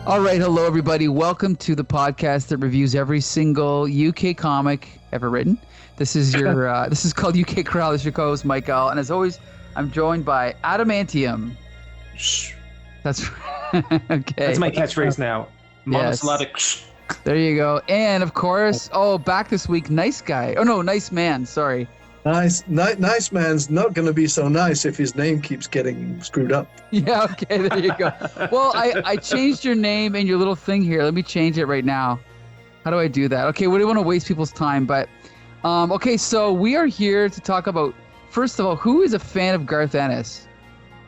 All right, hello everybody. Welcome to the podcast that reviews every single UK comic ever written. This is your this is called UK CORRAL. This is your co-host Mike L. And as always, I'm joined by Adamantium. Shh. That's okay. That's my catchphrase now. Monosyllabic. Yes. There you go. And of course, back this week, Nice Guy. Oh no, Nice Man. Sorry. Nice man's not going to be so nice if his name keeps getting screwed up. Yeah, okay, there you go. Well, I changed your name and your little thing here. Let me change it right now. How do I do that? Okay, we don't want to waste people's time, but okay, so we are here to talk about, first of all, who is a fan of Garth Ennis?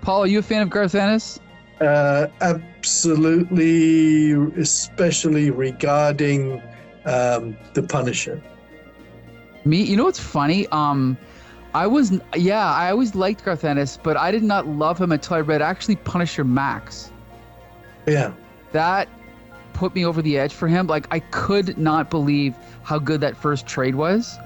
Paul, are you a fan of Garth Ennis? Absolutely, especially regarding The Punisher. Me, you know what's funny? I always liked Garth Ennis, but I did not love him until I read actually Punisher Max. Yeah. That put me over the edge for him. Like, I could not believe how good that first trade was.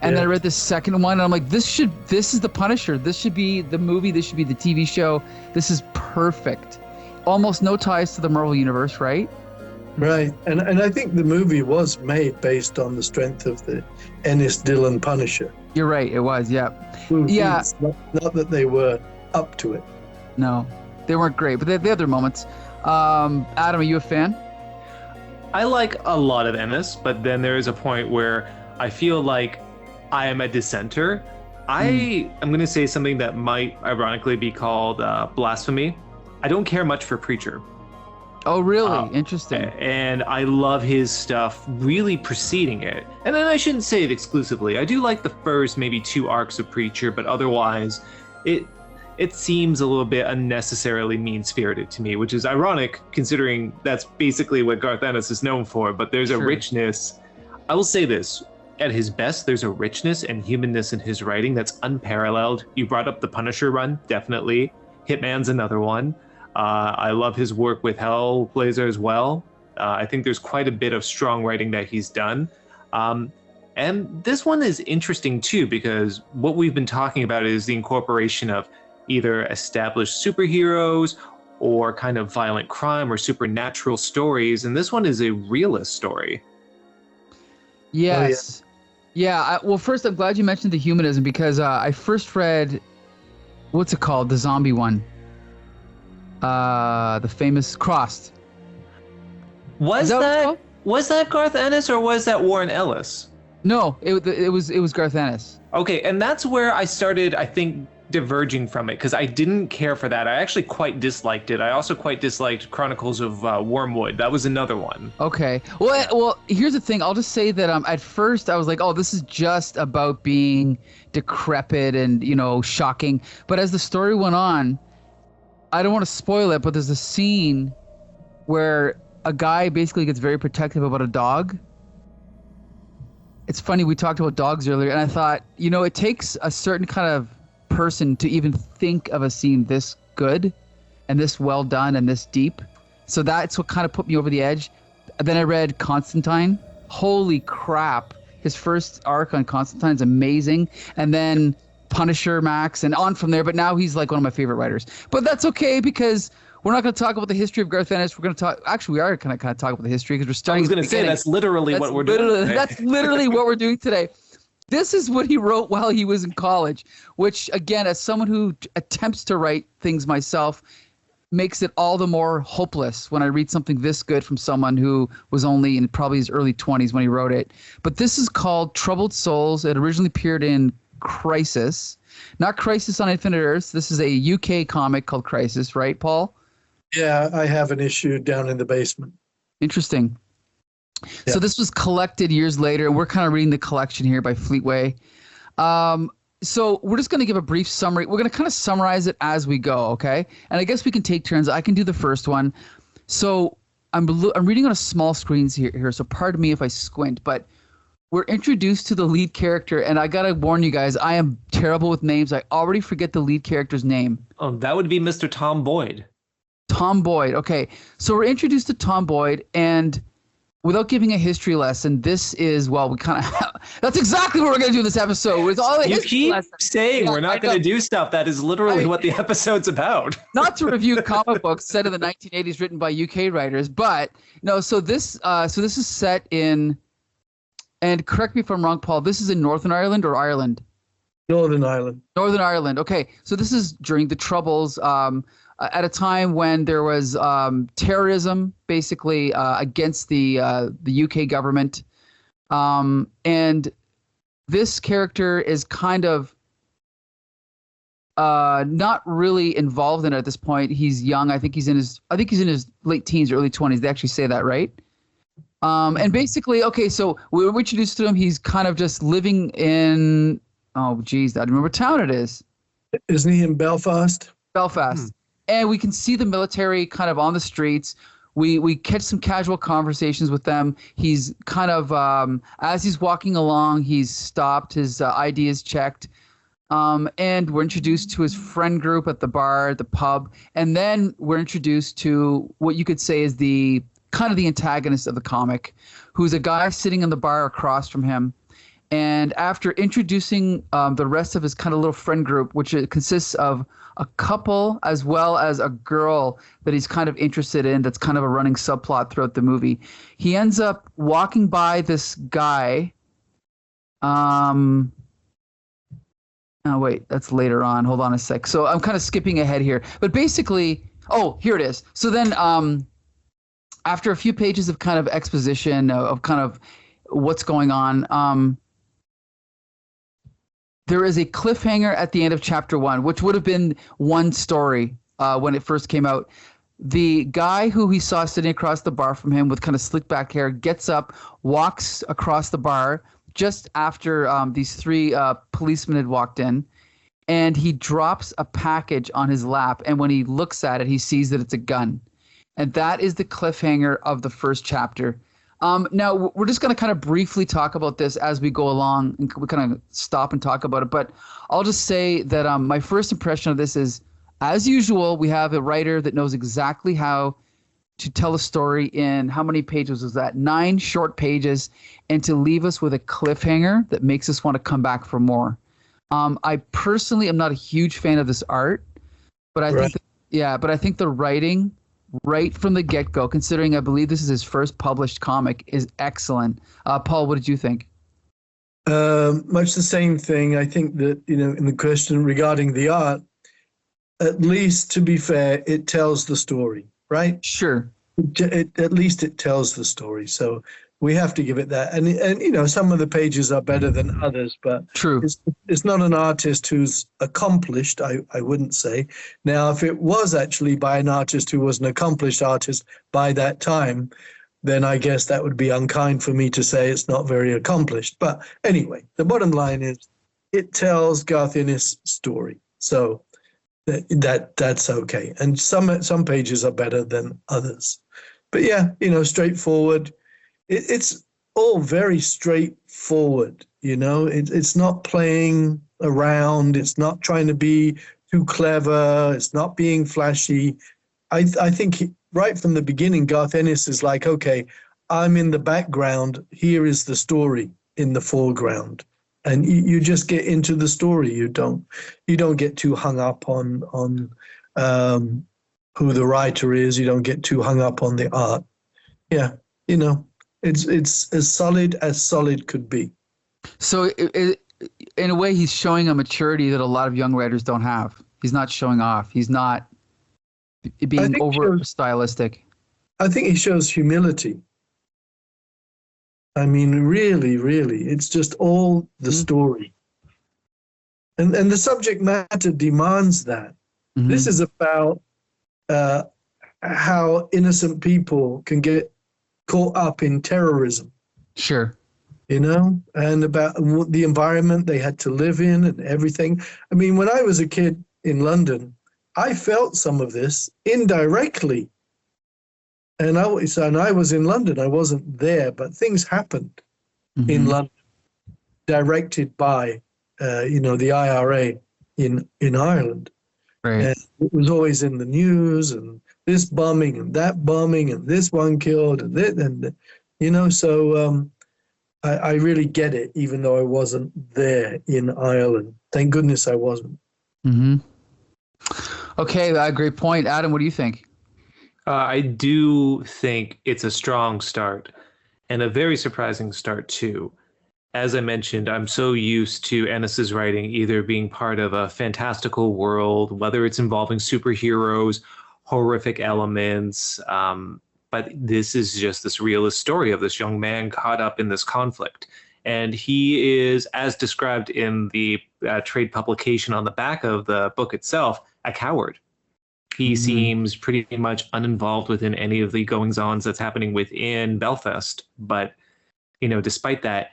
And then I read the second one, and I'm like, this is the Punisher. This should be the movie. This should be the TV show. This is perfect. Almost no ties to the Marvel Universe, right? Right. And I think the movie was made based on the strength of the Ennis-Dillon Punisher. You're right. It was, yeah. Yeah. Not that they were up to it. No, they weren't great, but they had their moments. Adam, are you a fan? I like a lot of Ennis, but then there is a point where I feel like I am a dissenter. I am going to say something that might ironically be called blasphemy. I don't care much for Preacher. Oh, really? Interesting. And I love his stuff really preceding it. And then I shouldn't say it exclusively. I do like the first maybe 2 arcs of Preacher, but otherwise it seems a little bit unnecessarily mean-spirited to me, which is ironic considering that's basically what Garth Ennis is known for. But there's a richness. I will say this. At his best, there's a richness and humanness in his writing that's unparalleled. You brought up the Punisher run, definitely. Hitman's another one. I love his work with Hellblazer as well. I think there's quite a bit of strong writing that he's done. And this one is interesting too, because what we've been talking about is the incorporation of either established superheroes or kind of violent crime or supernatural stories. And this one is a realist story. Yes. Well, first, I'm glad you mentioned the humanism because I first read, what's it called? The zombie one. The famous Crossed. Was that Garth Ennis or was that Warren Ellis? No, it was Garth Ennis. Okay, and that's where I started, I think, diverging from it because I didn't care for that. I actually quite disliked it. I also quite disliked Chronicles of Wormwood. That was another one. Okay. Well, here's the thing. I'll just say that at first I was like, oh, this is just about being decrepit and, shocking. But as the story went on, I don't want to spoil it, but there's a scene where a guy basically gets very protective about a dog. It's funny, we talked about dogs earlier, and I thought, it takes a certain kind of person to even think of a scene this good and this well done and this deep. So that's what kind of put me over the edge. Then I read Constantine. Holy crap. His first arc on Constantine is amazing. And then Punisher Max and on from there, but now he's like one of my favorite writers. But that's okay because we're not going to talk about the history of Garth Ennis. We're going to talk. Actually, we are kind of talk about the history because we're starting. I was going to say that's literally what we're doing. That's literally what we're doing today. This is what he wrote while he was in college, which again, as someone who attempts to write things myself, makes it all the more hopeless when I read something this good from someone who was only in probably his early 20s when he wrote it. But this is called Troubled Souls. It originally appeared in Crisis, not Crisis on Infinite Earths. This is a UK comic called Crisis, right, Paul? Yeah, I have an issue down in the basement. Interesting. Yeah. So this was collected years later, and we're kind of reading the collection here by Fleetway. So we're just going to give a brief summary. We're going to kind of summarize it as we go, okay? And I guess we can take turns. I can do the first one. So I'm reading on a small screen here, so pardon me if I squint, but we're introduced to the lead character, and I got to warn you guys, I am terrible with names. I already forget the lead character's name. Oh, that would be Mr. Tom Boyd. Tom Boyd, okay. So we're introduced to Tom Boyd, and without giving a history lesson, this is, well, we kind of, that's exactly what we're going to do in this episode. With all the You history keep lessons. saying Yeah, we're I not going to know. do stuff. That is literally what the episode's about. Not to review comic books set in the 1980s written by UK writers, but no, so this is set in, and correct me if I'm wrong, Paul, this is in Northern Ireland or Ireland? Northern Ireland. Northern Ireland. Okay, so this is during the Troubles, at a time when there was terrorism, basically against the UK government, and this character is kind of not really involved in it at this point. He's young. I think he's in his late teens, early 20s. They actually say that, right? And basically, okay, so we were introduced to him. He's kind of just living in, oh, geez, I don't remember what town it is. Isn't he in Belfast? Belfast. And we can see the military kind of on the streets. We catch some casual conversations with them. He's kind of, as he's walking along, he's stopped. His ID is checked. And we're introduced to his friend group at the bar, at the pub. And then we're introduced to what you could say is the kind of the antagonist of the comic, who's a guy sitting in the bar across from him. And after introducing the rest of his kind of little friend group, which consists of a couple as well as a girl that he's kind of interested in, that's kind of a running subplot throughout the movie, he ends up walking by this guy. Oh, wait, that's later on. Hold on a sec. So I'm kind of skipping ahead here. But basically, oh, here it is. So then after a few pages of kind of exposition of kind of what's going on, there is a cliffhanger at the end of chapter 1, which would have been one story when it first came out. The guy who he saw sitting across the bar from him with kind of slick back hair gets up, walks across the bar just after these three policemen had walked in, and he drops a package on his lap. And when he looks at it, he sees that it's a gun. And that is the cliffhanger of the first chapter. Now, we're just going to kind of briefly talk about this as we go along, and we kind of stop and talk about it. But I'll just say that my first impression of this is, as usual, we have a writer that knows exactly how to tell a story in, how many pages was that? 9 short pages, and to leave us with a cliffhanger that makes us want to come back for more. I personally am not a huge fan of this art, but I think the writing right from the get-go, considering I believe this is his first published comic, is excellent. Paul, what did you think? Much the same thing. I think that, in the question regarding the art, at least, to be fair, it tells the story, right? Sure. At least it tells the story. So we have to give it that. And some of the pages are better than others, but true. It's not an artist who's accomplished, I wouldn't say. Now, if it was actually by an artist who was an accomplished artist by that time, then I guess that would be unkind for me to say it's not very accomplished. But anyway, the bottom line is it tells Garth Ennis' story. So that's okay. And some pages are better than others. But yeah, straightforward. It's all very straightforward, It's not playing around. It's not trying to be too clever. It's not being flashy. I think right from the beginning, Garth Ennis is like, okay, I'm in the background. Here is the story in the foreground. And you just get into the story. You don't get too hung up on who the writer is. You don't get too hung up on the art. Yeah, it's as solid could be. So in a way, he's showing a maturity that a lot of young writers don't have. He's not showing off. He's not being over stylistic. I think he shows humility. I mean, really, really, it's just all the story. And the subject matter demands that. Mm-hmm. This is about how innocent people can get caught up in terrorism. Sure. And about the environment they had to live in and everything. I mean, when I was a kid in London, I felt some of this indirectly. And I was in London. I wasn't there, but things happened in London, directed by, the IRA in Ireland. Right. And it was always in the news, and this bombing and that bombing, and this one killed, and So I really get it, even though I wasn't there in Ireland. Thank goodness I wasn't. Mm-hmm. Okay, great point. Adam, what do you think? I do think it's a strong start and a very surprising start, too. As I mentioned, I'm so used to Ennis's writing either being part of a fantastical world, whether it's involving superheroes, horrific elements, but this is just this realist story of this young man caught up in this conflict. And he is, as described in the trade publication on the back of the book itself, a coward. He seems pretty much uninvolved within any of the goings-ons that's happening within Belfast. But, despite that,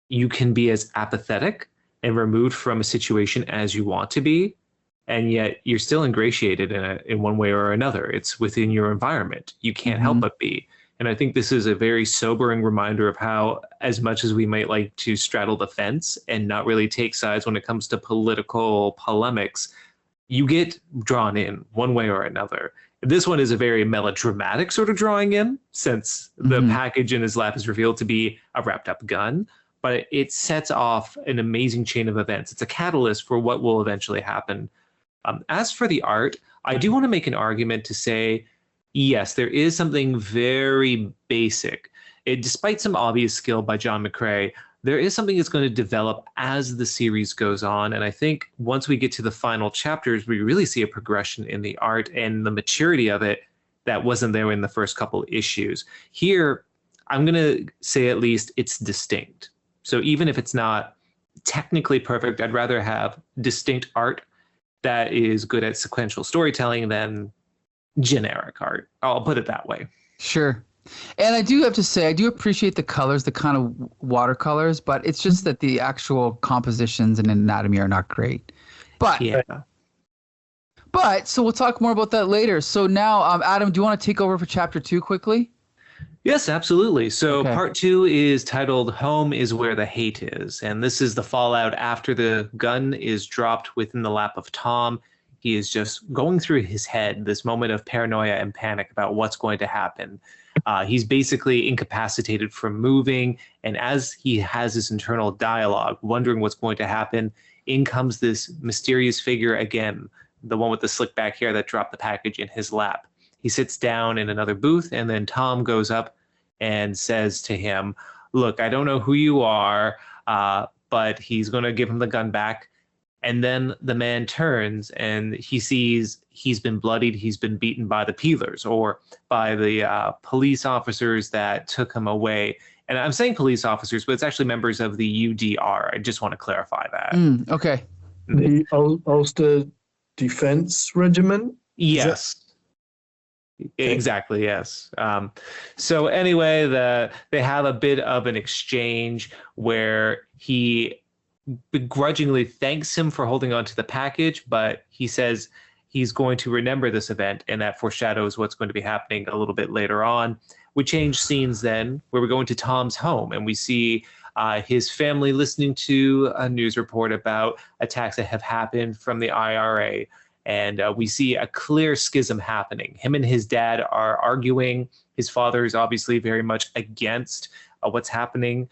you can be as apathetic and removed from a situation as you want to be, and yet you're still ingratiated in one way or another. It's within your environment. You can't help but be. And I think this is a very sobering reminder of how, as much as we might like to straddle the fence and not really take sides when it comes to political polemics, you get drawn in one way or another. This one is a very melodramatic sort of drawing in, since the package in his lap is revealed to be a wrapped up gun, but it sets off an amazing chain of events. It's a catalyst for what will eventually happen. As for the art, I do want to make an argument to say, yes, there is something very basic. Despite some obvious skill by John McCrea, there is something that's going to develop as the series goes on. And I think once we get to the final chapters, we really see a progression in the art and the maturity of it that wasn't there in the first couple issues. Here, I'm going to say at least it's distinct. So even if it's not technically perfect, I'd rather have distinct art that is good at sequential storytelling than generic art. I'll put it that way. Sure. And I do have to say, I do appreciate the colors, the kind of watercolors, but it's just that the actual compositions and anatomy are not great. But yeah. So we'll talk more about that later. So now, Adam, do you want to take over for chapter 2 quickly? Yes, absolutely. So Okay. Part 2 is titled Home is Where the Hate Is. And this is the fallout after the gun is dropped within the lap of Tom. He is just going through his head this moment of paranoia and panic about what's going to happen. He's basically incapacitated from moving. And as he has this internal dialogue, wondering what's going to happen, in comes this mysterious figure again, the one with the slick back hair that dropped the package in his lap. He sits down in another booth, and then Tom goes up and says to him, look, I don't know who you are, but he's going to give him the gun back. And then the man turns and he sees he's been bloodied. He's been beaten by the peelers or by the police officers that took him away. And I'm saying police officers, but it's actually members of the UDR. I just want to clarify that. Okay. The Ulster Defense Regiment? Yes. Exactly, yes. So anyway, they have a bit of an exchange where he begrudgingly thanks him for holding on to the package, but he says he's going to remember this event, and that foreshadows what's going to be happening a little bit later on. We change scenes then, where we go into Tom's home, and we see his family listening to a news report about attacks that have happened from the IRA. And we see a clear schism happening. Him and his dad are arguing. His father is obviously very much against what's happening,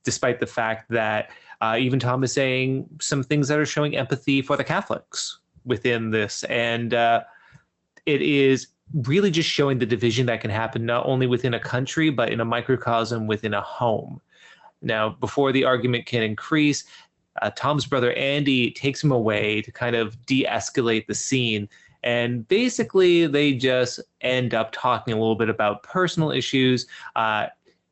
despite the fact that even Tom is saying some things that are showing empathy for the Catholics within this. And it is really just showing the division that can happen not only within a country, but in a microcosm within a home. Now, before the argument can increase, Tom's brother Andy takes him away to kind of de-escalate the scene. And basically, they just end up talking a little bit about personal issues.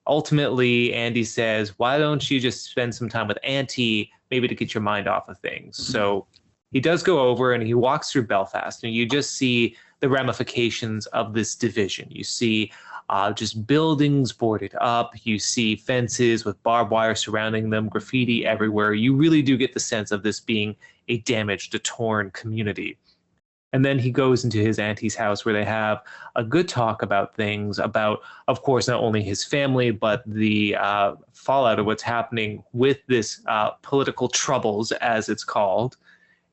Ultimately, Andy says, why don't you just spend some time with Auntie, maybe to get your mind off of things? So he does go over and he walks through Belfast, and you just see the ramifications of this division. You see just buildings boarded up. You see fences with barbed wire surrounding them, graffiti everywhere. You really do get the sense of this being a damaged, a torn community. And then he goes into his auntie's house where they have a good talk about things, about, of course, not only his family, but the fallout of what's happening with this political troubles, as it's called.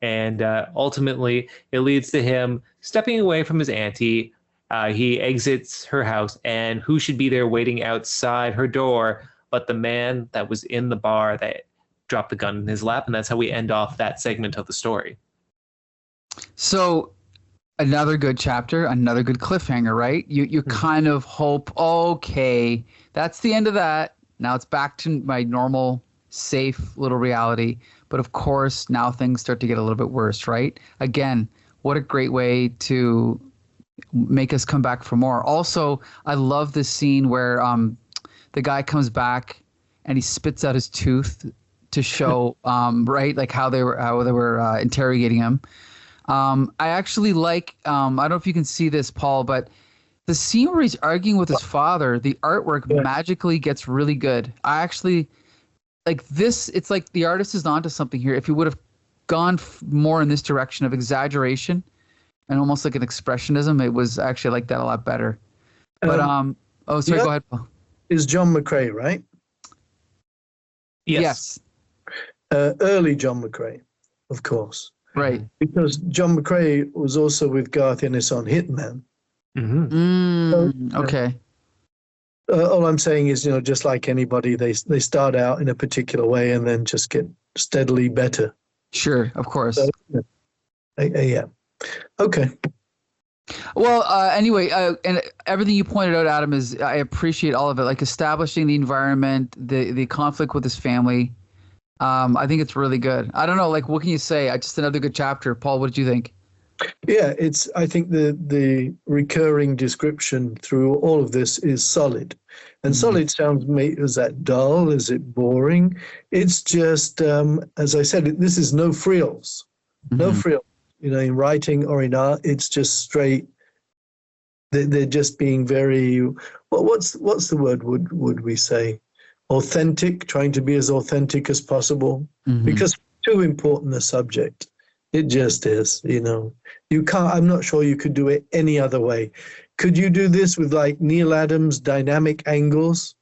And ultimately, it leads to him stepping away from his auntie He exits her house, and who should be there waiting outside her door but the man that was in the bar that dropped the gun in his lap, and that's how we end off that segment of the story. So another good chapter, another good cliffhanger, right? You kind of hope, okay, that's the end of that. Now it's back to my normal, safe little reality. But of course, now things start to get a little bit worse, right? Again, what a great way to make us come back for more. Also, I love this scene where the guy comes back and he spits out his tooth to show, right, like how they were interrogating him. I actually like, I don't know if you can see this, Paul, but the scene where he's arguing with his father, the artwork magically gets really good. I actually like this. It's like the artist is onto something here. If he would have gone more in this direction of exaggeration and almost like an expressionism, it was actually, I like that a lot better. But go ahead, Paul. Is John McCrea, right? Yes. Early John McCrea, of course. Right. Because John McCrea was also with Garth Ennis on Hitman. Okay. All I'm saying is, just like anybody, they start out in a particular way and then just get steadily better. Sure, of course. So, yeah. Okay. Well, anyway, and everything you pointed out, Adam, is I appreciate all of it, like establishing the environment, the conflict with his family. I think it's really good. I don't know, like, what can you say? Just another good chapter. Paul, what did you think? Yeah, I think the recurring description through all of this is solid. And solid sounds, is that dull? Is it boring? It's just, as I said, this is no frills. No frills. In writing or in art, it's just straight. They're just being very, what's the word would we say? Authentic, trying to be as authentic as possible. Because too important a subject. It just is, You can't, I'm not sure you could do it any other way. Could you do this with like Neil Adams' dynamic angles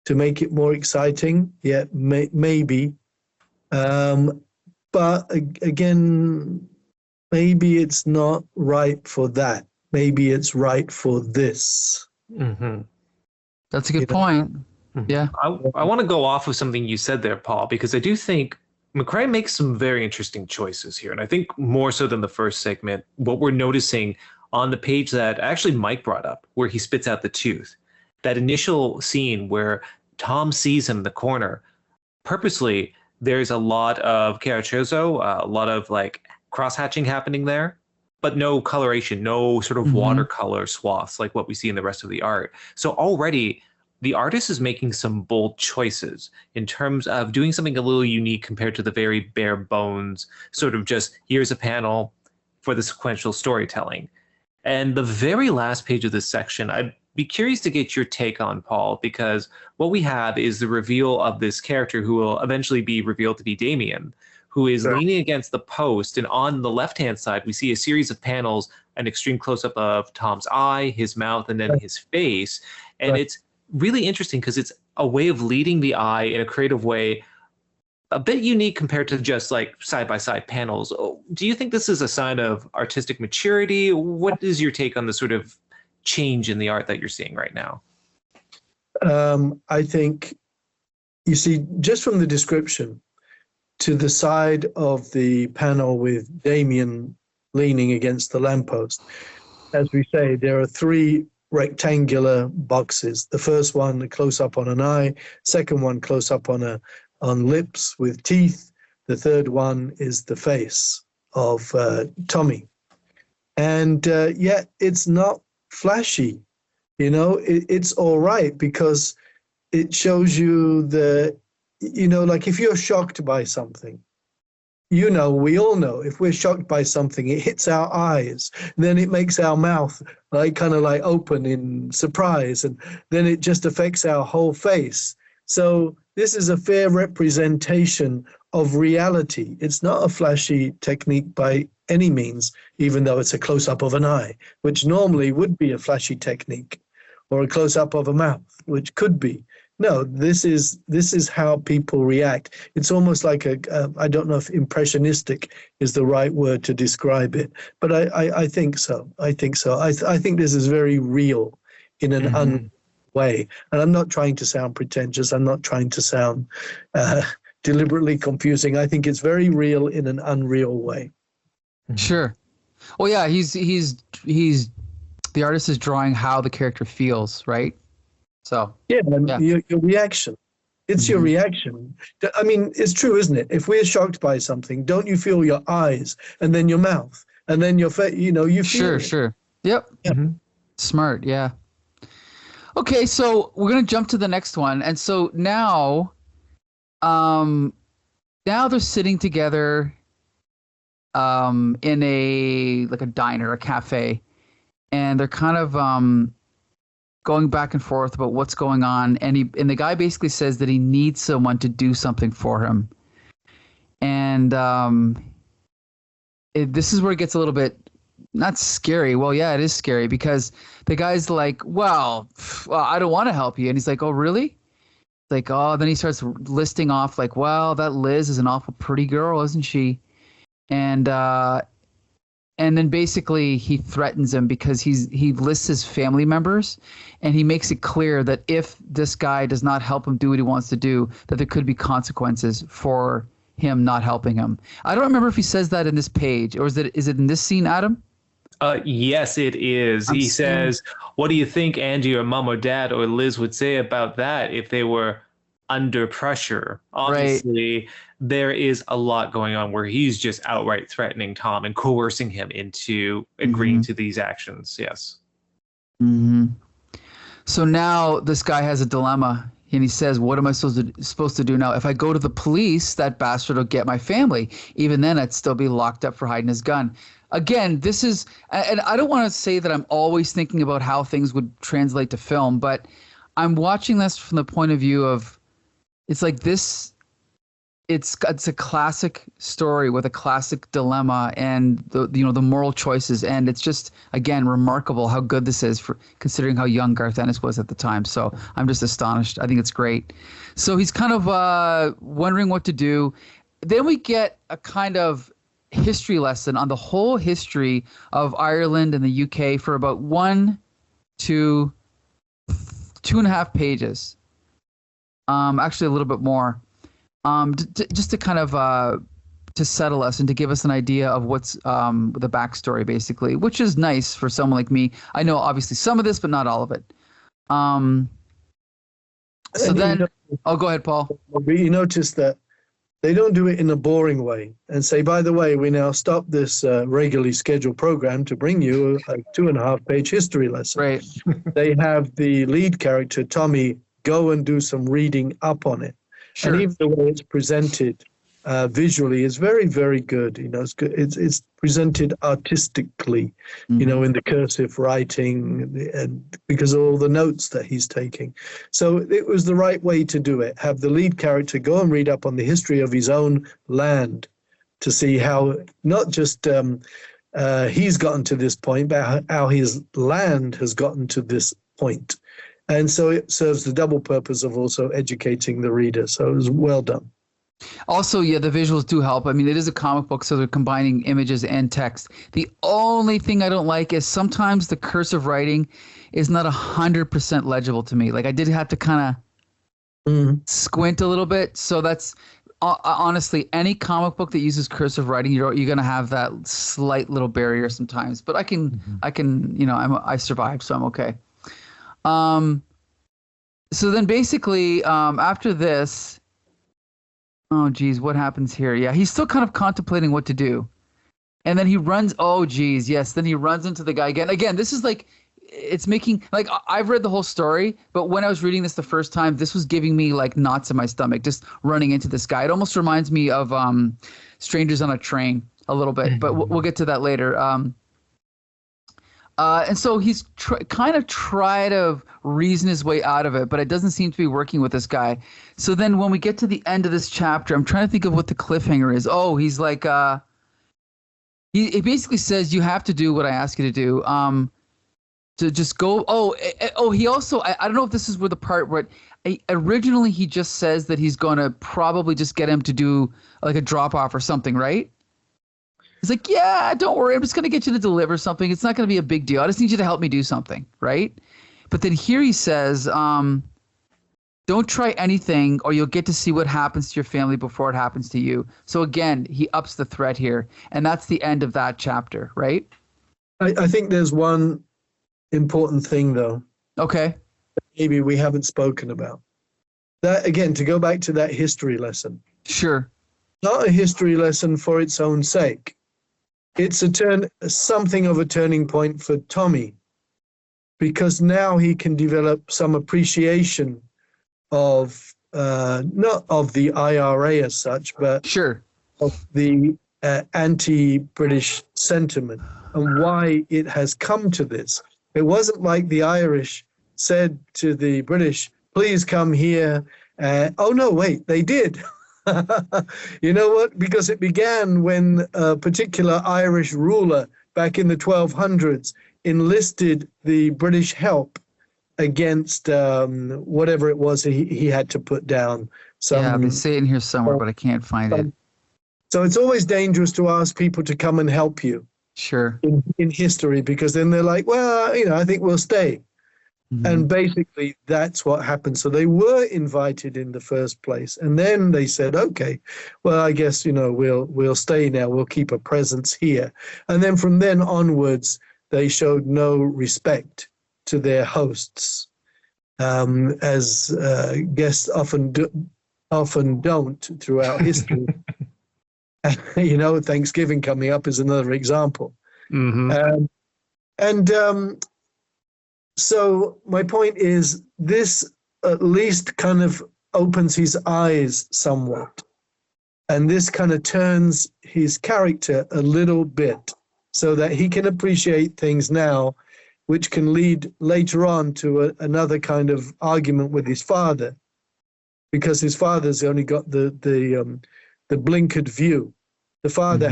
to make it more exciting? Yeah, maybe. But again, maybe it's not right for that. Maybe it's right for this. That's a good point. Yeah. I want to go off of something you said there, Paul, because I do think McCrea makes some very interesting choices here. And I think more so than the first segment, what we're noticing on the page that actually Mike brought up, where he spits out the tooth, that initial scene where Tom sees him in the corner, purposely, there's a lot of carachozo, a lot of like cross-hatching happening there, but no coloration, no sort of watercolor swaths like what we see in the rest of the art. So already the artist is making some bold choices in terms of doing something a little unique compared to the very bare bones, sort of just here's a panel for the sequential storytelling. And the very last page of this section, I'd be curious to get your take on, Paul, because what we have is the reveal of this character who will eventually be revealed to be Damien, who is leaning against the post. And on the left-hand side, we see a series of panels, an extreme close-up of Tom's eye, his mouth, and then his face. And it's really interesting because it's a way of leading the eye in a creative way, a bit unique compared to just like side-by-side panels. Do you think this is a sign of artistic maturity? What is your take on the sort of change in the art that you're seeing right now? I think, you see, just from the description, to the side of the panel with Damien leaning against the lamppost, as we say, there are three rectangular boxes. The first one, a close-up on an eye. Second one, close-up on lips with teeth. The third one is the face of Tommy. And yet it's not flashy. It's all right because it shows you like if you're shocked by something, we all know if we're shocked by something, it hits our eyes, then it makes our mouth kind of open in surprise, and then it just affects our whole face. So this is a fair representation of reality. It's not a flashy technique by any means, even though it's a close-up of an eye, which normally would be a flashy technique, or a close-up of a mouth, which could be. No, this is how people react. It's almost like I don't know if impressionistic is the right word to describe it, but I think so. I think so. I think this is very real in an way. And I'm not trying to sound pretentious. I'm not trying to sound deliberately confusing. I think it's very real in an unreal way. Sure. Well, yeah, he's the artist is drawing how the character feels, right? So yeah. Your reaction. It's your reaction. I mean, it's true, isn't it? If we're shocked by something, don't you feel your eyes and then your mouth and then your face? You know, you feel it. Sure. Yep. Smart. Yeah. Okay, so we're gonna jump to the next one, and so now they're sitting together in a diner, a cafe, and they're kind of going back and forth about what's going on, and the guy basically says that he needs someone to do something for him, and this is where it gets a little bit not scary. Well, yeah, it is scary because the guy's like, well, I don't want to help you, and he's like, oh, really? Like, oh, then he starts listing off like, well, that Liz is an awful pretty girl, isn't she? And then basically he threatens him because he lists his family members, and he makes it clear that if this guy does not help him do what he wants to do, that there could be consequences for him not helping him. I don't remember if he says that in this page, or is it in this scene, Adam? Yes, it is. He says, what do you think Angie or mom or dad or Liz would say about that if they were under pressure? Obviously, there is a lot going on where he's just outright threatening Tom and coercing him into agreeing to these actions. Yes. So now this guy has a dilemma, and he says, what am I supposed to do now? If I go to the police, that bastard will get my family. Even then, I'd still be locked up for hiding his gun. Again, this is, and I don't want to say that I'm always thinking about how things would translate to film, but I'm watching this from the point of view of, it's like this, it's a classic story with a classic dilemma and the moral choices, and it's just, again, remarkable how good this is for considering how young Garth Ennis was at the time. So I'm just astonished. I think it's great. So he's kind of wondering what to do. Then we get a kind of history lesson on the whole history of Ireland and the UK for about 1 to 2.5 pages. Actually, a little bit more. Just to kind of to settle us and to give us an idea of what's the backstory, basically, which is nice for someone like me. I know obviously some of this, but not all of it. So then, go ahead, Paul. You notice that they don't do it in a boring way and say, by the way, we now stop this regularly scheduled program to bring you a 2.5-page history lesson. Right. They have the lead character, Tommy, go and do some reading up on it. Sure. And even the way it's presented visually is very, very good. You know, it's good. It's presented artistically, you know, in the cursive writing, and because of all the notes that he's taking. So it was the right way to do it. Have the lead character go and read up on the history of his own land to see how not just he's gotten to this point, but how his land has gotten to this point. And so it serves the double purpose of also educating the reader. So it was well done. Also, yeah, the visuals do help. I mean, it is a comic book, so they're combining images and text. The only thing I don't like is sometimes the cursive writing is not 100% legible to me. Like, I did have to kind of squint a little bit. So that's honestly, any comic book that uses cursive writing, you're going to have that slight little barrier sometimes. But I can, you know, I survived, so I'm okay. So then basically, after this, oh geez, what happens here? Yeah, he's still kind of contemplating what to do. And then he runs, oh geez, yes, then he runs into the guy again. Again, this is like, it's making, like, I've read the whole story, but when I was reading this the first time, this was giving me like knots in my stomach, just running into this guy. It almost reminds me of Strangers on a Train a little bit, but we'll get to that later. And so he's kind of tried to reason his way out of it, but it doesn't seem to be working with this guy. So then when we get to the end of this chapter, I'm trying to think of what the cliffhanger is. Oh, he's like, he basically says, you have to do what I ask you to do. to just go. Oh, he also, I don't know if this is where the part where originally he just says that he's going to probably just get him to do like a drop off or something, right? He's like, yeah, don't worry. I'm just going to get you to deliver something. It's not going to be a big deal. I just need you to help me do something, right? But then here he says, don't try anything or you'll get to see what happens to your family before it happens to you. So again, he ups the threat here. And that's the end of that chapter, right? I think there's one important thing, though. Okay. Maybe we haven't spoken about. That, again, to go back to that history lesson. Sure. Not a history lesson for its own sake. It's something of a turning point for Tommy, because now he can develop some appreciation of not of the IRA as such, but sure, of the anti-British sentiment and why it has come to this. It wasn't like the Irish said to the British, please come here. Oh, no, wait, they did. You know what? Because it began when a particular Irish ruler back in the 1200s enlisted the British help against whatever it was he had to put down. Yeah, they say it in here somewhere, but I can't find it. So it's always dangerous to ask people to come and help you. Sure. In history, because then they're like, well, I think we'll stay. Mm-hmm. And basically that's what happened. So they were invited in the first place. And then they said, okay, well, I guess, we'll stay now. We'll keep a presence here. And then from then onwards, they showed no respect to their hosts, as guests often don't throughout history. Thanksgiving coming up is another example. Mm-hmm. So my point is, this at least kind of opens his eyes somewhat, and this kind of turns his character a little bit so that he can appreciate things now, which can lead later on to another kind of argument with his father, because his father's only got the blinkered view. The father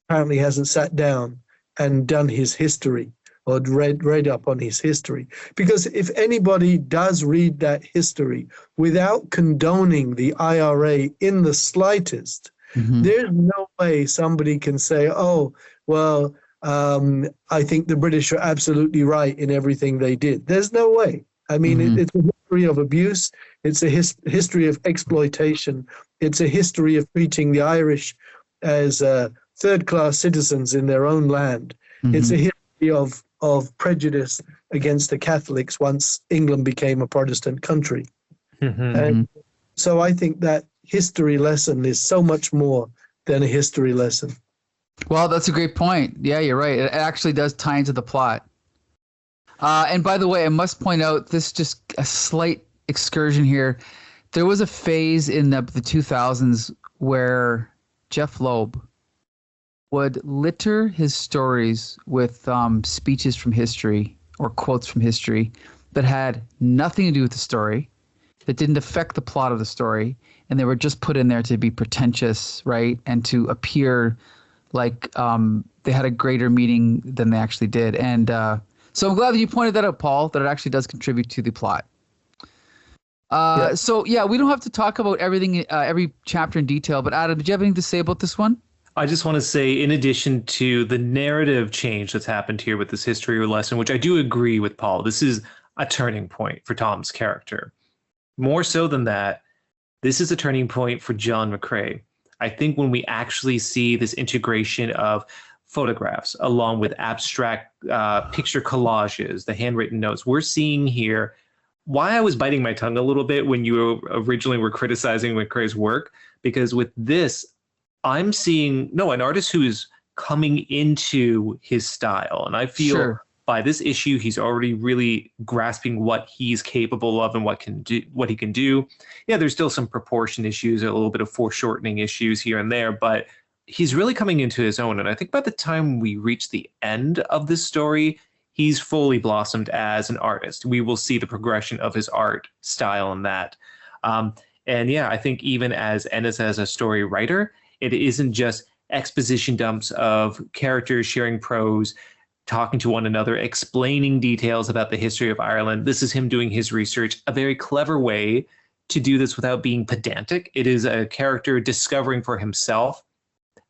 apparently hasn't sat down and done his history or read up on his history. Because if anybody does read that history without condoning the IRA in the slightest, there's no way somebody can say, oh, well, I think the British are absolutely right in everything they did. There's no way. I mean, it's a history of abuse. It's a history of exploitation. It's a history of treating the Irish as third-class citizens in their own land. It's a history of prejudice against the Catholics once England became a Protestant country. And so I think that history lesson is so much more than a history lesson. Well, that's a great point. Yeah, you're right. It actually does tie into the plot. And by the way, I must point out, this just a slight excursion here. There was a phase in the 2000s where Jeff Loeb would litter his stories with speeches from history or quotes from history that had nothing to do with the story, that didn't affect the plot of the story, and they were just put in there to be pretentious, right, and to appear like they had a greater meaning than they actually did. And so I'm glad that you pointed that out, Paul, that it actually does contribute to the plot. So, yeah, we don't have to talk about everything, every chapter in detail, but Adam, did you have anything to say about this one? I just want to say, in addition to the narrative change that's happened here with this history lesson, which I do agree with Paul, this is a turning point for Tom's character. More so than that, this is a turning point for John McCrea. I think when we actually see this integration of photographs along with abstract picture collages, the handwritten notes, we're seeing here why I was biting my tongue a little bit when you originally were criticizing McCrea's work, because with this, I'm seeing, an artist who is coming into his style. And I feel by this issue, he's already really grasping what he's capable of and what he can do. Yeah, there's still some proportion issues, a little bit of foreshortening issues here and there, but he's really coming into his own. And I think by the time we reach the end of this story, he's fully blossomed as an artist. We will see the progression of his art style and that. And yeah, I think even as Ennis as a story writer, it isn't just exposition dumps of characters sharing prose talking to one another, explaining details about the history of Ireland. This is him doing his research, a very clever way to do this without being pedantic. It is a character discovering for himself.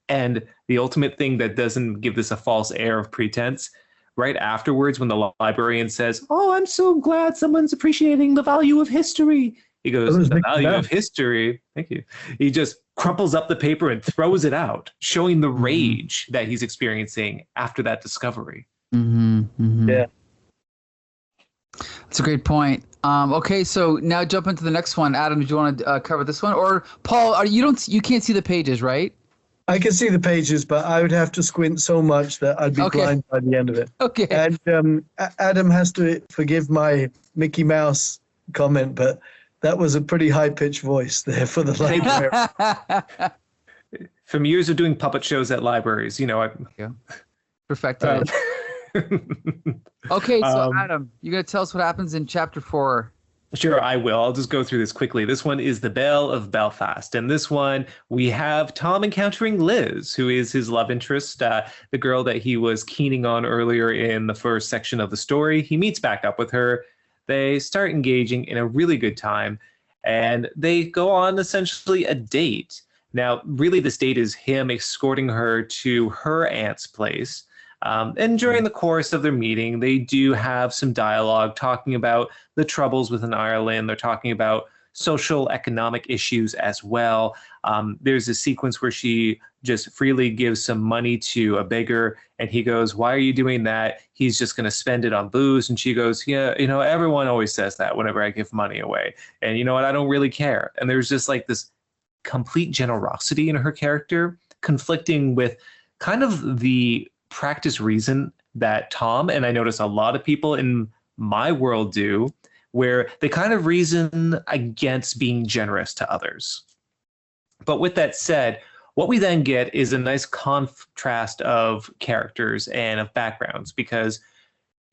And the ultimate thing that doesn't give this a false air of pretense, right afterwards, when the librarian says, "Oh, I'm so glad someone's appreciating the value of history," he goes, "The value of history." Thank you. He just crumples up the paper and throws it out, showing the rage that he's experiencing after that discovery. Yeah. That's a great point. Okay, so now jump into the next one. Adam, do you want to cover this one, or Paul? You can't see the pages, right? I can see the pages, but I would have to squint so much that I'd be blind by the end of it. Okay. And Adam has to forgive my Mickey Mouse comment, but that was a pretty high-pitched voice there for the library. From years of doing puppet shows at libraries, Perfected. Okay, so Adam, you're going to tell us what happens in chapter 4. Sure, I will. I'll just go through this quickly. This one is the Belle of Belfast. And this one, we have Tom encountering Liz, who is his love interest, the girl that he was keening on earlier in the first section of the story. He meets back up with her. They start engaging in a really good time, and they go on essentially a date. Now, really, this date is him escorting her to her aunt's place. And during the course of their meeting, they do have some dialogue talking about the troubles within Ireland. They're talking about social, economic issues as well. There's a sequence where she just freely gives some money to a beggar, and he goes, "Why are you doing that? He's just going to spend it on booze." And she goes, "Yeah, everyone always says that whenever I give money away. And you know what? I don't really care." And there's just like this complete generosity in her character, conflicting with kind of the practice reason that Tom, and I notice a lot of people in my world do, where they kind of reason against being generous to others. But with that said, what we then get is a nice contrast of characters and of backgrounds, because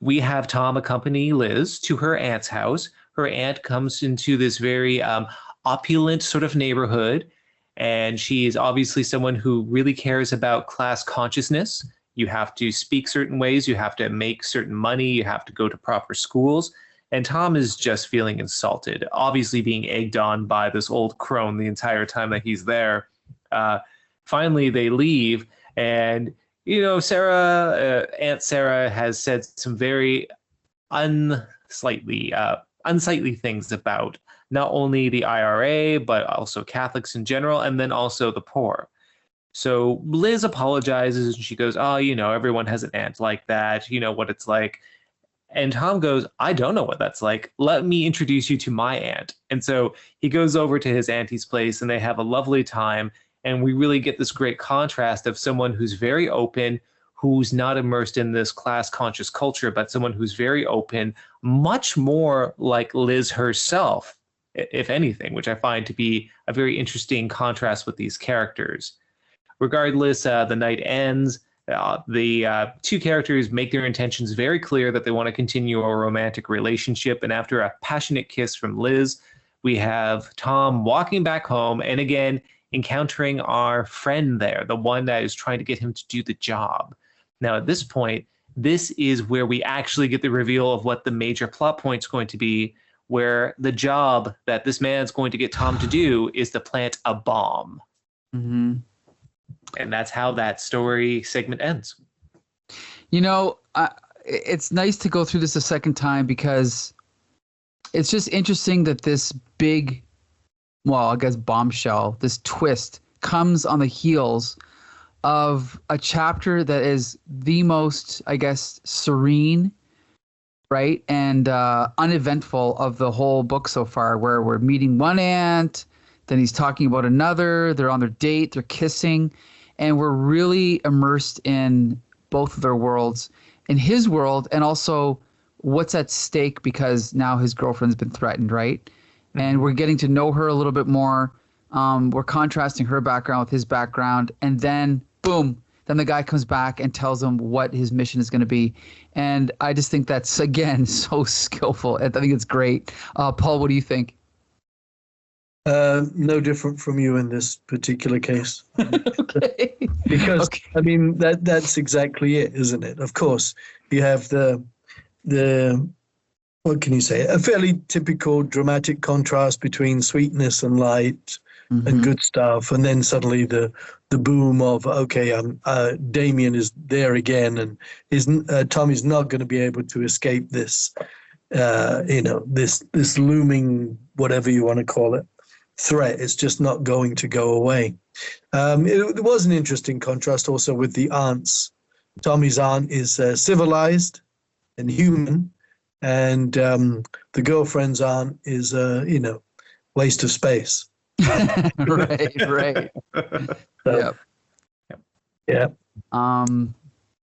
we have Tom accompany Liz to her aunt's house. Her aunt comes into this very opulent sort of neighborhood, and she is obviously someone who really cares about class consciousness. You have to speak certain ways, you have to make certain money, you have to go to proper schools. And Tom is just feeling insulted, obviously being egged on by this old crone the entire time that he's there. Finally, they leave, and Aunt Sarah has said some very unsightly things about not only the IRA, but also Catholics in general, and then also the poor. So Liz apologizes, and she goes, "Oh, everyone has an aunt like that. You know what it's like." And Tom goes, "I don't know what that's like. Let me introduce you to my aunt." And so he goes over to his auntie's place, and they have a lovely time. And we really get this great contrast of someone who's very open, who's not immersed in this class-conscious culture, but someone who's very open, much more like Liz herself, if anything, which I find to be a very interesting contrast with these characters. Regardless, the night ends. The two characters make their intentions very clear that they want to continue a romantic relationship. And after a passionate kiss from Liz, we have Tom walking back home and again encountering our friend there, the one that is trying to get him to do the job. Now, at this point, this is where we actually get the reveal of what the major plot point is going to be, where the job that this man's going to get Tom to do is to plant a bomb. Mm-hmm. And that's how that story segment ends. It's nice to go through this a second time, because it's just interesting that this big, bombshell, this twist comes on the heels of a chapter that is the most, serene, right, and uneventful of the whole book so far, where we're meeting one aunt, then he's talking about another, they're on their date, they're kissing, and we're really immersed in both of their worlds, in his world, and also what's at stake because now his girlfriend's been threatened, right? And we're getting to know her a little bit more. We're contrasting her background with his background, and then boom, then the guy comes back and tells him what his mission is going to be. And I just think that's, again, so skillful. I think it's great. Paul, what do you think? No different from you in this particular case. Okay. Because, that's exactly it, isn't it? Of course, you have the what can you say? A fairly typical dramatic contrast between sweetness and light and good stuff, and then suddenly the boom of okay, Damien is there again, and Tommy's not going to be able to escape this, this looming whatever you want to call it threat. It's just not going to go away. It was an interesting contrast also with the aunts. Tommy's aunt is civilized and human, and the girlfriend's aunt is waste of space. right. So, yeah.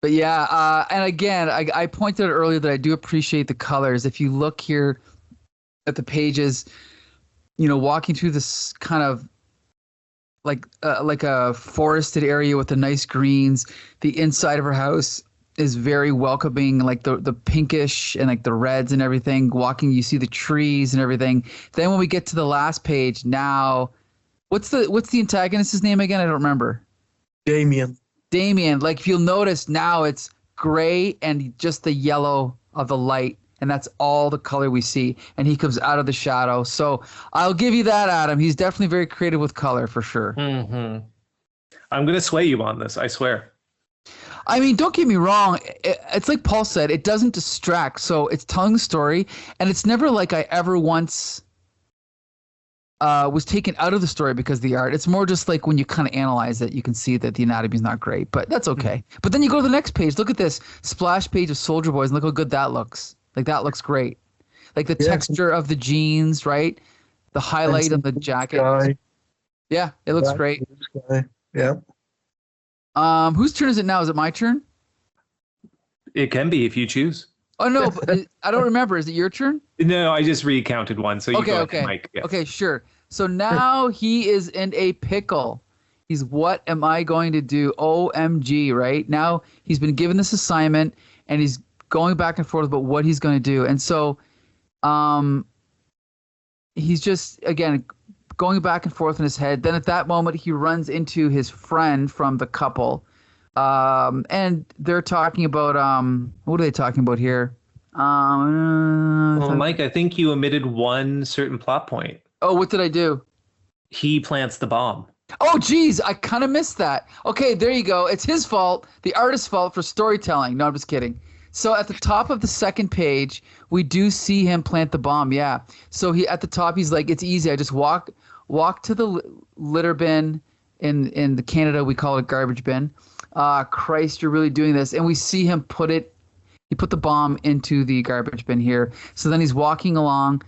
But yeah, and again, I pointed out earlier that I do appreciate the colors. If you look here at the pages, walking through this kind of like a forested area with the nice greens, the inside of her house is very welcoming, like the pinkish and like the reds and everything. Walking, you see the trees and everything. Then when we get to the last page, now what's the antagonist's name again? I don't remember. Damien. Like if you'll notice now it's gray and just the yellow of the light, and that's all the color we see, and he comes out of the shadow. So I'll give you that, Adam. He's definitely very creative with color for sure. Mm-hmm. I'm going to sway you on this, I swear. I mean, don't get me wrong. It's like Paul said, it doesn't distract. So it's telling the story, and it's never like I ever once was taken out of the story because of the art. It's more just like when you kind of analyze it, you can see that the anatomy is not great, but that's okay. But then you go to the next page. Look at this splash page of Soldier Boys, and look how good that looks. Like that looks great. Like the texture of the jeans, right? The highlight of the jacket. Sky. Yeah, it looks great. Sky. Yeah. Whose turn is it now? Is it my turn? It can be if you choose. Oh no, but I don't remember. Is it your turn? No, I just recounted one. So you go ahead, Mike. Yeah. Okay, sure. So now he is in a pickle. He's, what am I going to do? OMG, right? Now he's been given this assignment and he's going back and forth about what he's going to do. And so he's just, again, going back and forth in his head. Then at that moment, he runs into his friend from the couple. And they're talking about, what are they talking about here? Well, Mike, I think you omitted one certain plot point. Oh, what did I do? He plants the bomb. Oh, geez, I kind of missed that. Okay, there you go. It's his fault, the artist's fault for storytelling. No, I'm just kidding. So at the top of the second page, we do see him plant the bomb. Yeah. So he at the top, he's like, it's easy. I just walk to the litter bin. In the Canada, we call it a garbage bin. Christ, you're really doing this. And we see him he put the bomb into the garbage bin here. So then he's walking along.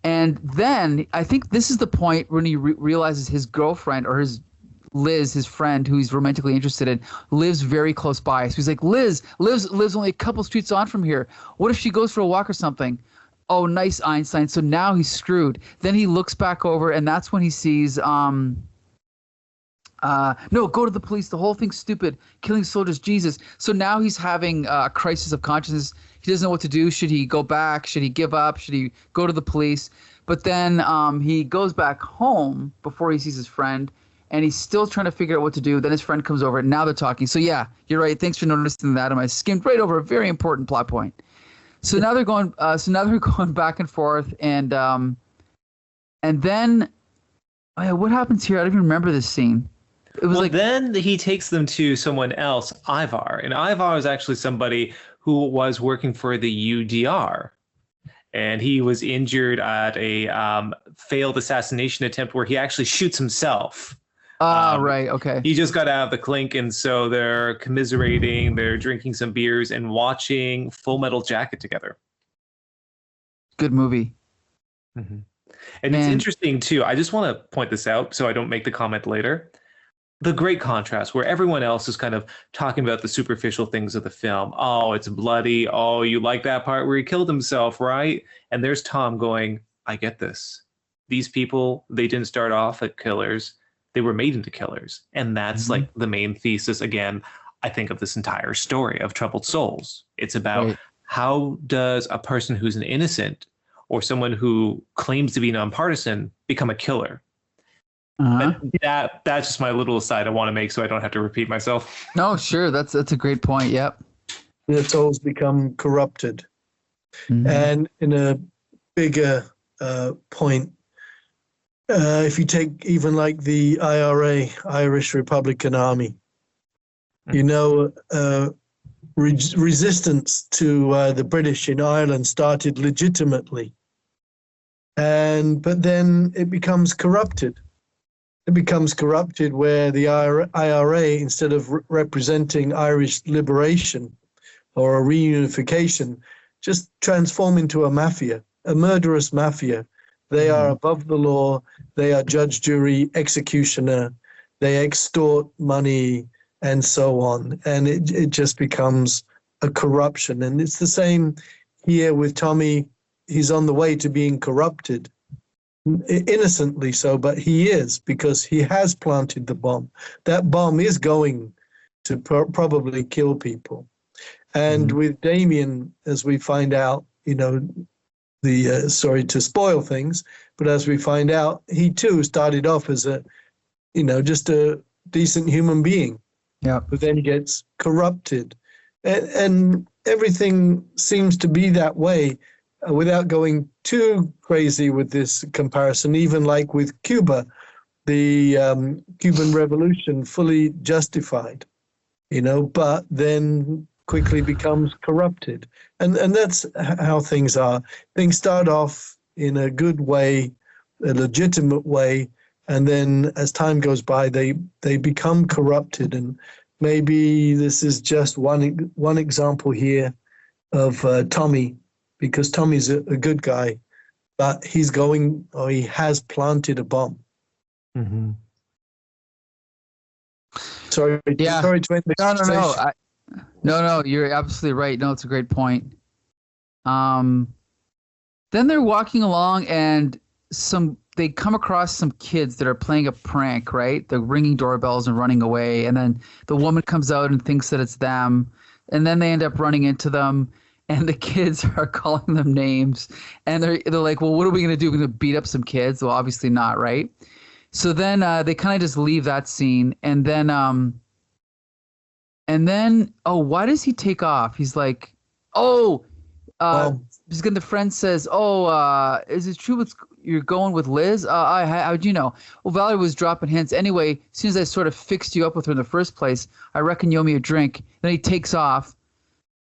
And then I think this is the point when he realizes his girlfriend, or Liz, his friend, who he's romantically interested in, lives very close by. So he's like, Liz lives only a couple streets on from here. What if she goes for a walk or something? Oh, nice, Einstein. So now he's screwed. Then he looks back over, and that's when he sees no, go to the police. The whole thing's stupid. Killing soldiers, Jesus. So now he's having a crisis of consciousness. He doesn't know what to do. Should he go back? Should he give up? Should he go to the police? But then he goes back home before he sees his friend, and he's still trying to figure out what to do. Then his friend comes over, and now they're talking. So yeah, you're right. Thanks for noticing that. I skimmed right over a very important plot point. So now they're going. Back and forth, and then, oh yeah, what happens here? I don't even remember this scene. It was then he takes them to someone else, Ivar, and Ivar is actually somebody who was working for the UDR, and he was injured at a failed assassination attempt where he actually shoots himself. Right, okay. He just got out of the clink, and so they're commiserating, they're drinking some beers and watching Full Metal Jacket together. Good movie. Mm-hmm. And it's interesting, too. I just want to point this out so I don't make the comment later. The great contrast where everyone else is kind of talking about the superficial things of the film. Oh, it's bloody. Oh, you like that part where he killed himself, right? And there's Tom going, I get this. These people, they didn't start off as killers. They were made into killers. And that's like the main thesis, again, I think, of this entire story of Troubled Souls. It's about how does a person who's an innocent or someone who claims to be nonpartisan become a killer? That's just my little aside I want to make so I don't have to repeat myself. No, sure. That's a great point. Yep. their souls become corrupted. Mhm. And in a bigger point, if you take even like the IRA, Irish Republican Army, you know, resistance to the British in Ireland started legitimately, but then it becomes corrupted. It becomes corrupted where the IRA, instead of representing Irish liberation or a reunification, just transform into a mafia, a murderous mafia. They are above the law. They are judge, jury, executioner. They extort money and so on. And it just becomes a corruption. And it's the same here with Tommy. He's on the way to being corrupted, innocently so, but he is, because he has planted the bomb. That bomb is going to probably kill people. And with Damien, as we find out, you know, sorry to spoil things, but as we find out, he too started off as just a decent human being. Yeah. Who then gets corrupted. And everything seems to be that way, without going too crazy with this comparison. Even like with Cuba, the Cuban Revolution, fully justified, but then quickly becomes corrupted. And that's how things are. Things start off in a good way, a legitimate way, and then as time goes by, they become corrupted. And maybe this is just one example here of Tommy, because Tommy's a good guy, but he has planted a bomb. Mm-hmm. Sorry to end the conversation. No, you're absolutely right. No, it's a great point. Then they're walking along, and they come across some kids that are playing a prank, right? They're ringing doorbells and running away, and then the woman comes out and thinks that it's them, and then they end up running into them, and the kids are calling them names, and they're like, well, what are we going to do? We're going to beat up some kids? Well, obviously not, right? So then they kind of just leave that scene, and then why does he take off? He's like, because the friend says, is it true you're going with Liz? How'd you know? Well, Valerie was dropping hints. Anyway, as soon as I sort of fixed you up with her in the first place, I reckon you owe me a drink. Then he takes off,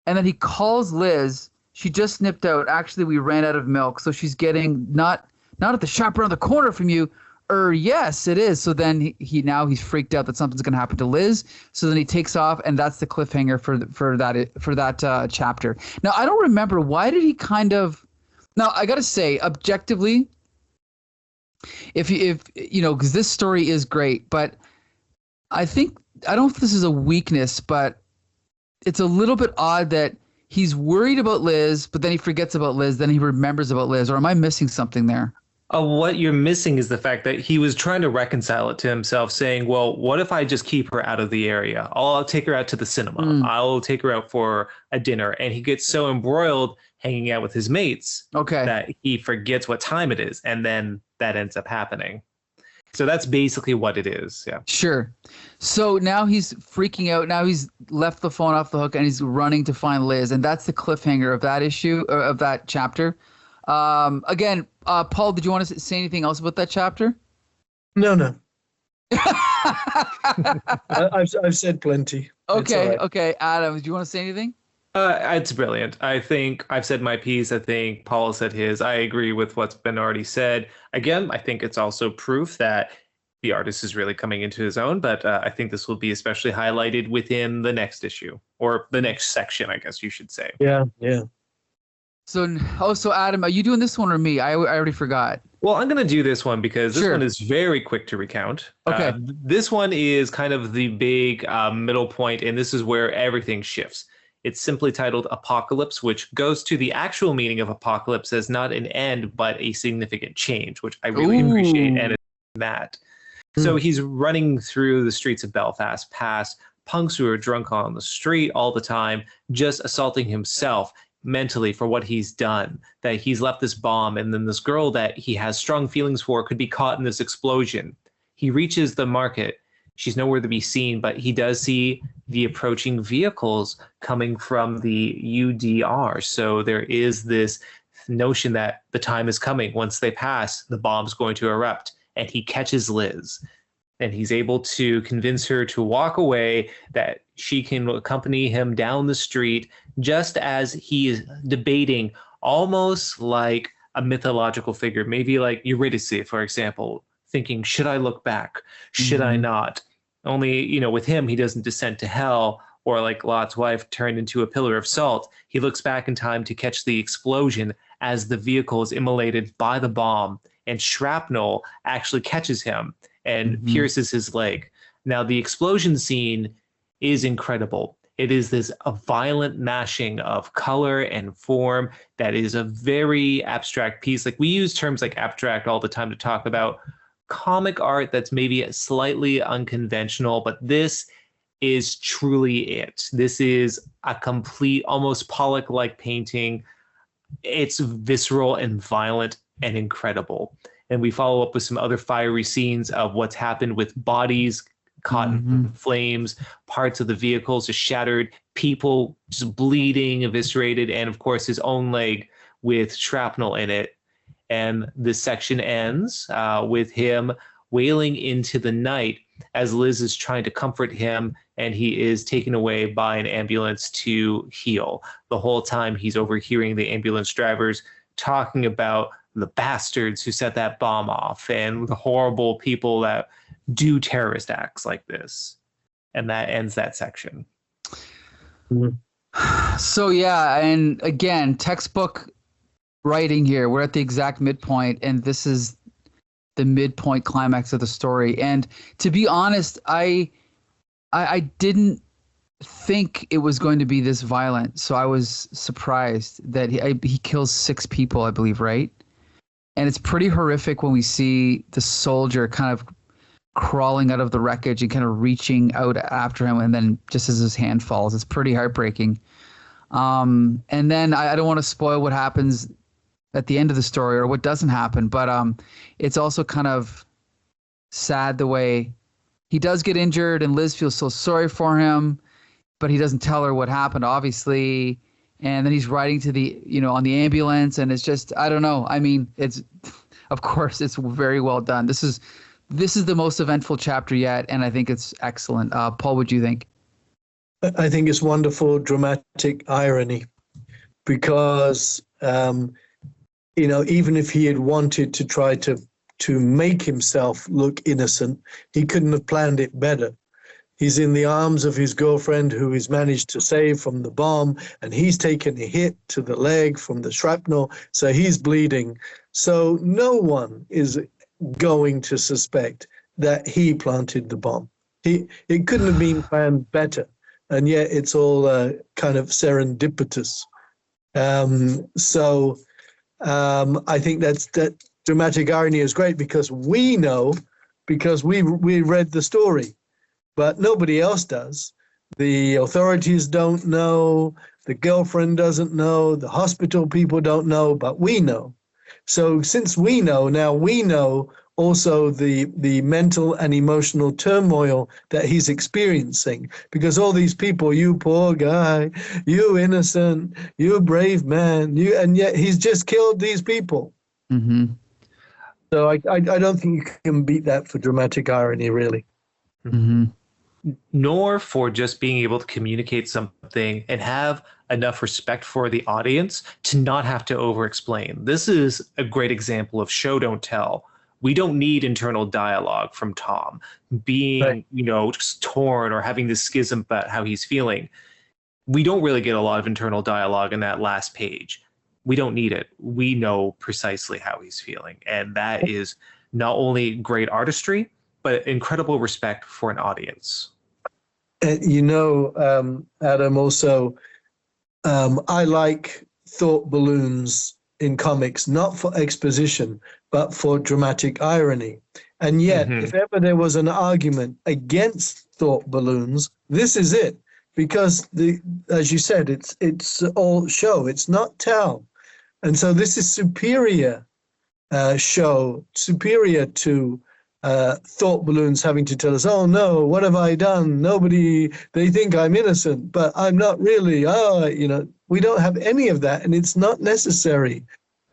and then he calls Liz. She just snipped out. Actually, we ran out of milk, so she's getting not at the shop around the corner from you. Yes, it is. So then he's freaked out that something's going to happen to Liz. So then he takes off, and that's the cliffhanger for that chapter. Now, I don't remember, why did he kind of. Now, I got to say, objectively, if because this story is great, but I don't know if this is a weakness, but it's a little bit odd that he's worried about Liz, but then he forgets about Liz, then he remembers about Liz. Or am I missing something there? What you're missing is the fact that he was trying to reconcile it to himself, saying, well, what if I just keep her out of the area? I'll take her out to the cinema. I'll take her out for a dinner. And he gets so embroiled hanging out with his mates that he forgets what time it is. And then that ends up happening. So that's basically what it is. Yeah. Sure. So now he's freaking out. Now he's left the phone off the hook and he's running to find Liz. And that's the cliffhanger of that issue, or of that chapter. Again, Paul, did you want to say anything else about that chapter? No. I've said plenty. Okay. Adam, do you want to say anything? It's brilliant. I think I've said my piece. I think Paul said his. I agree with what's been already said. Again, I think it's also proof that the artist is really coming into his own, but I think this will be especially highlighted within the next issue, or the next section, I guess you should say. Yeah. So Adam, are you doing this one or me? I already forgot. Well, I'm going to do this one because this one is very quick to recount. Okay. This one is kind of the big middle point, and this is where everything shifts. It's simply titled Apocalypse, which goes to the actual meaning of apocalypse as not an end, but a significant change, which I really appreciate. And it's that. So he's running through the streets of Belfast, past punks who are drunk on the street all the time, just assaulting himself mentally for what he's done, that he's left this bomb, and then this girl that he has strong feelings for could be caught in this explosion. He reaches the market, She's nowhere to be seen, but he does see the approaching vehicles coming from the UDR. So there is this notion that the time is coming. Once they pass, the bomb's going to erupt. And he catches Liz. And he's able to convince her to walk away, that she can accompany him down the street, just as he is debating, almost like a mythological figure, maybe like Eurydice, for example, thinking, should I look back? Should I not? Only, with him, he doesn't descend to hell, or like Lot's wife turned into a pillar of salt. He looks back in time to catch the explosion as the vehicle is immolated by the bomb, and shrapnel actually catches him and pierces his leg. Now, the explosion scene is incredible. It is this a violent mashing of color and form that is a very abstract piece. Like, we use terms like abstract all the time to talk about comic art that's maybe slightly unconventional, but this is truly it. This is a complete, almost Pollock-like painting. It's visceral and violent and incredible. And we follow up with some other fiery scenes of what's happened with bodies caught in flames, parts of the vehicles just shattered, people just bleeding, eviscerated, and of course his own leg with shrapnel in it. And this section ends with him wailing into the night as Liz is trying to comfort him, and he is taken away by an ambulance to heal. The whole time he's overhearing the ambulance drivers talking about the bastards who set that bomb off and the horrible people that do terrorist acts like this. And that ends that section. So yeah, and again, textbook writing here. We're at the exact midpoint, and this is the midpoint climax of the story. And to be honest, I didn't think it was going to be this violent, so I was surprised that he kills 6 people, I believe, right? And it's pretty horrific when we see the soldier kind of crawling out of the wreckage and kind of reaching out after him, and then just as his hand falls, it's pretty heartbreaking. And then I don't want to spoil what happens at the end of the story or what doesn't happen, but it's also kind of sad the way he does get injured, and Liz feels so sorry for him, but he doesn't tell her what happened, obviously. And then he's riding to the, on the ambulance, and it's just, I don't know. I mean, of course, it's very well done. This is the most eventful chapter yet, and I think it's excellent. Paul, what do you think? I think it's wonderful dramatic irony, because, even if he had wanted to try to make himself look innocent, he couldn't have planned it better. He's in the arms of his girlfriend, who he's managed to save from the bomb, and he's taken a hit to the leg from the shrapnel, so he's bleeding. So no one is going to suspect that he planted the bomb. It couldn't have been planned better, and yet it's all kind of serendipitous. I think that dramatic irony is great, because we know, because we read the story. But nobody else does. The authorities don't know, the girlfriend doesn't know, the hospital people don't know, but we know. So since we know, now we know also the mental and emotional turmoil that he's experiencing. Because all these people, you poor guy, you innocent, you brave man, and yet he's just killed these people. Mm-hmm. So I don't think you can beat that for dramatic irony, really. Mm-hmm. Nor for just being able to communicate something and have enough respect for the audience to not have to over-explain. This is a great example of show, don't tell. We don't need internal dialogue from Tom being, right, just torn or having this schism about how he's feeling. We don't really get a lot of internal dialogue in that last page. We don't need it. We know precisely how he's feeling. And that is not only great artistry, but incredible respect for an audience. Adam, also, I like thought balloons in comics, not for exposition, but for dramatic irony. And yet, if ever there was an argument against thought balloons, this is it. Because, as you said, it's all show, it's not tell. And so this is superior show, superior to thought balloons having to tell us, oh no, what have I done? Nobody, they think I'm innocent, but I'm not really. We don't have any of that, and it's not necessary,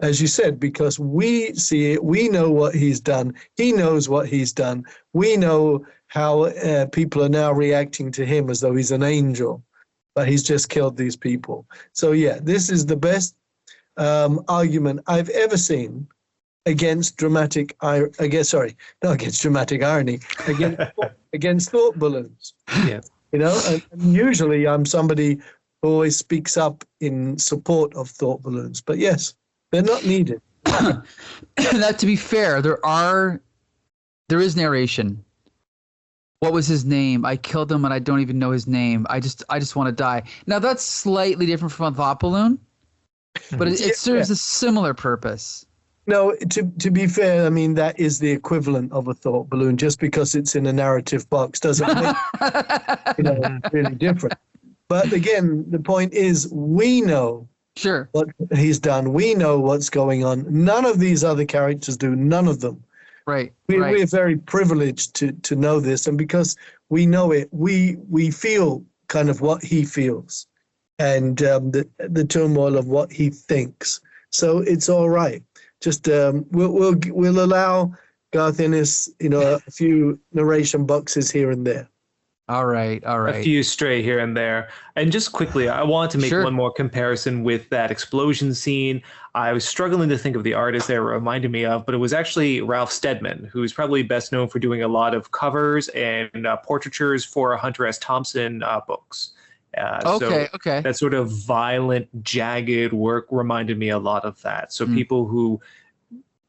as you said, because we see it, we know what he's done, he knows what he's done, we know how people are now reacting to him as though he's an angel, but he's just killed these people. So yeah, this is the best argument I've ever seen against dramatic irony, against thought balloons. Yeah. And usually I'm somebody who always speaks up in support of thought balloons, but yes, they're not needed. That, to be fair, there is narration. What was his name? I killed him and I don't even know his name. I just want to die. Now that's slightly different from a thought balloon, but it serves a similar purpose. No, to be fair, I mean, that is the equivalent of a thought balloon. Just because it's in a narrative box doesn't make it really different. But again, the point is we know what he's done. We know what's going on. None of these other characters do. None of them. Right. We're very privileged to know this. And because we know it, we feel kind of what he feels and the turmoil of what he thinks. So it's all right. Just we'll allow Garth Ennis, a few narration boxes here and there. All right. A few stray here and there. And just quickly, I want to make one more comparison with that explosion scene. I was struggling to think of the artist that it reminded me of, but it was actually Ralph Steadman, who's probably best known for doing a lot of covers and portraitures for Hunter S. Thompson books. Okay. That sort of violent, jagged work reminded me a lot of that. So people who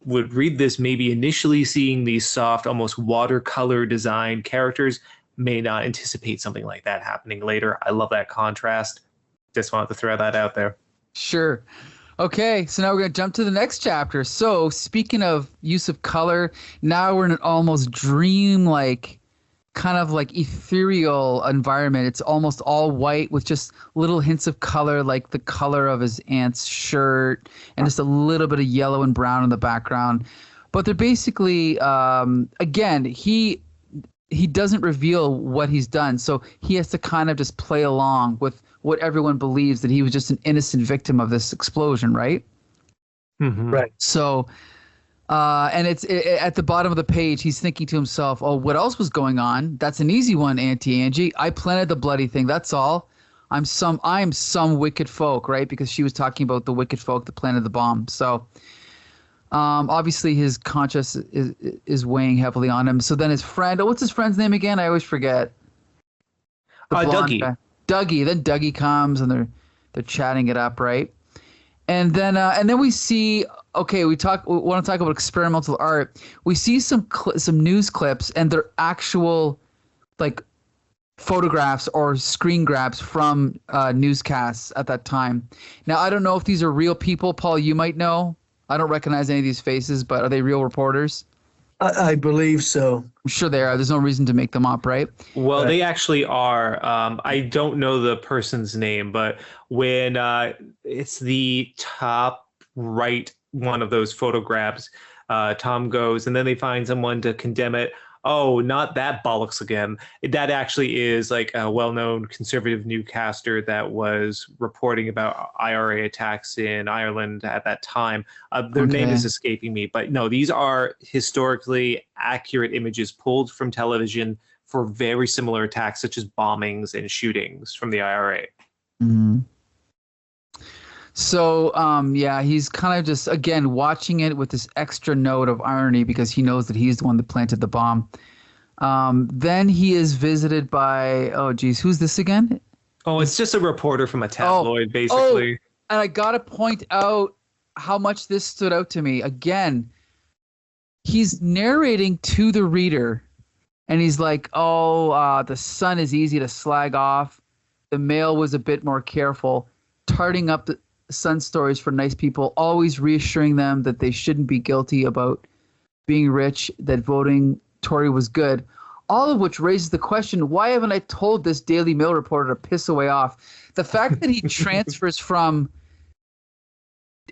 would read this maybe initially seeing these soft, almost watercolor design characters may not anticipate something like that happening later. I love that contrast. Just wanted to throw that out there. Sure. Okay, so now we're going to jump to the next chapter. So speaking of use of color, now we're in an almost dreamlike, kind of like ethereal environment. It's almost all white with just little hints of color, like the color of his aunt's shirt and just a little bit of yellow and brown in the background. But they're basically, again, he doesn't reveal what he's done. So he has to kind of just play along with what everyone believes, that he was just an innocent victim of this explosion, right? Mm-hmm. Right. So, and it's at the bottom of the page, he's thinking to himself, oh, what else was going on? That's an easy one, Auntie Angie. I planted the bloody thing. That's all. I am some wicked folk, right? Because she was talking about the wicked folk that planted the bomb. So obviously his conscience is weighing heavily on him. So then his friend, what's his friend's name again? I always forget. Dougie. Dougie. Then Dougie comes and they're chatting it up, right? And then we see. Okay, we want to talk about experimental art. We see some news clips, and they're actual, like, photographs or screen grabs from newscasts at that time. Now, I don't know if these are real people. Paul, you might know. I don't recognize any of these faces, but are they real reporters? I believe so. I'm sure they are. There's no reason to make them up, right? Well, they actually are. I don't know the person's name, but when it's the top right one of those photographs, Tom goes, and then they find someone to condemn it. Oh, not that bollocks again. That actually is like a well-known conservative newscaster that was reporting about IRA attacks in Ireland at that time. Their name is escaping me, but no, these are historically accurate images pulled from television for very similar attacks, such as bombings and shootings from the IRA. Mm-hmm. So, he's kind of just, again, watching it with this extra note of irony because he knows that he's the one that planted the bomb. Then he is visited by, who's this again? Oh, it's just a reporter from a tabloid, basically. And I got to point out how much this stood out to me. Again, he's narrating to the reader, and he's like, the sun is easy to slag off. The Mail was a bit more careful, tarting up the Sun stories for nice people, always reassuring them that they shouldn't be guilty about being rich, that voting Tory was good. All of which raises the question, why haven't I told this Daily Mail reporter to piss away off? The fact that he transfers from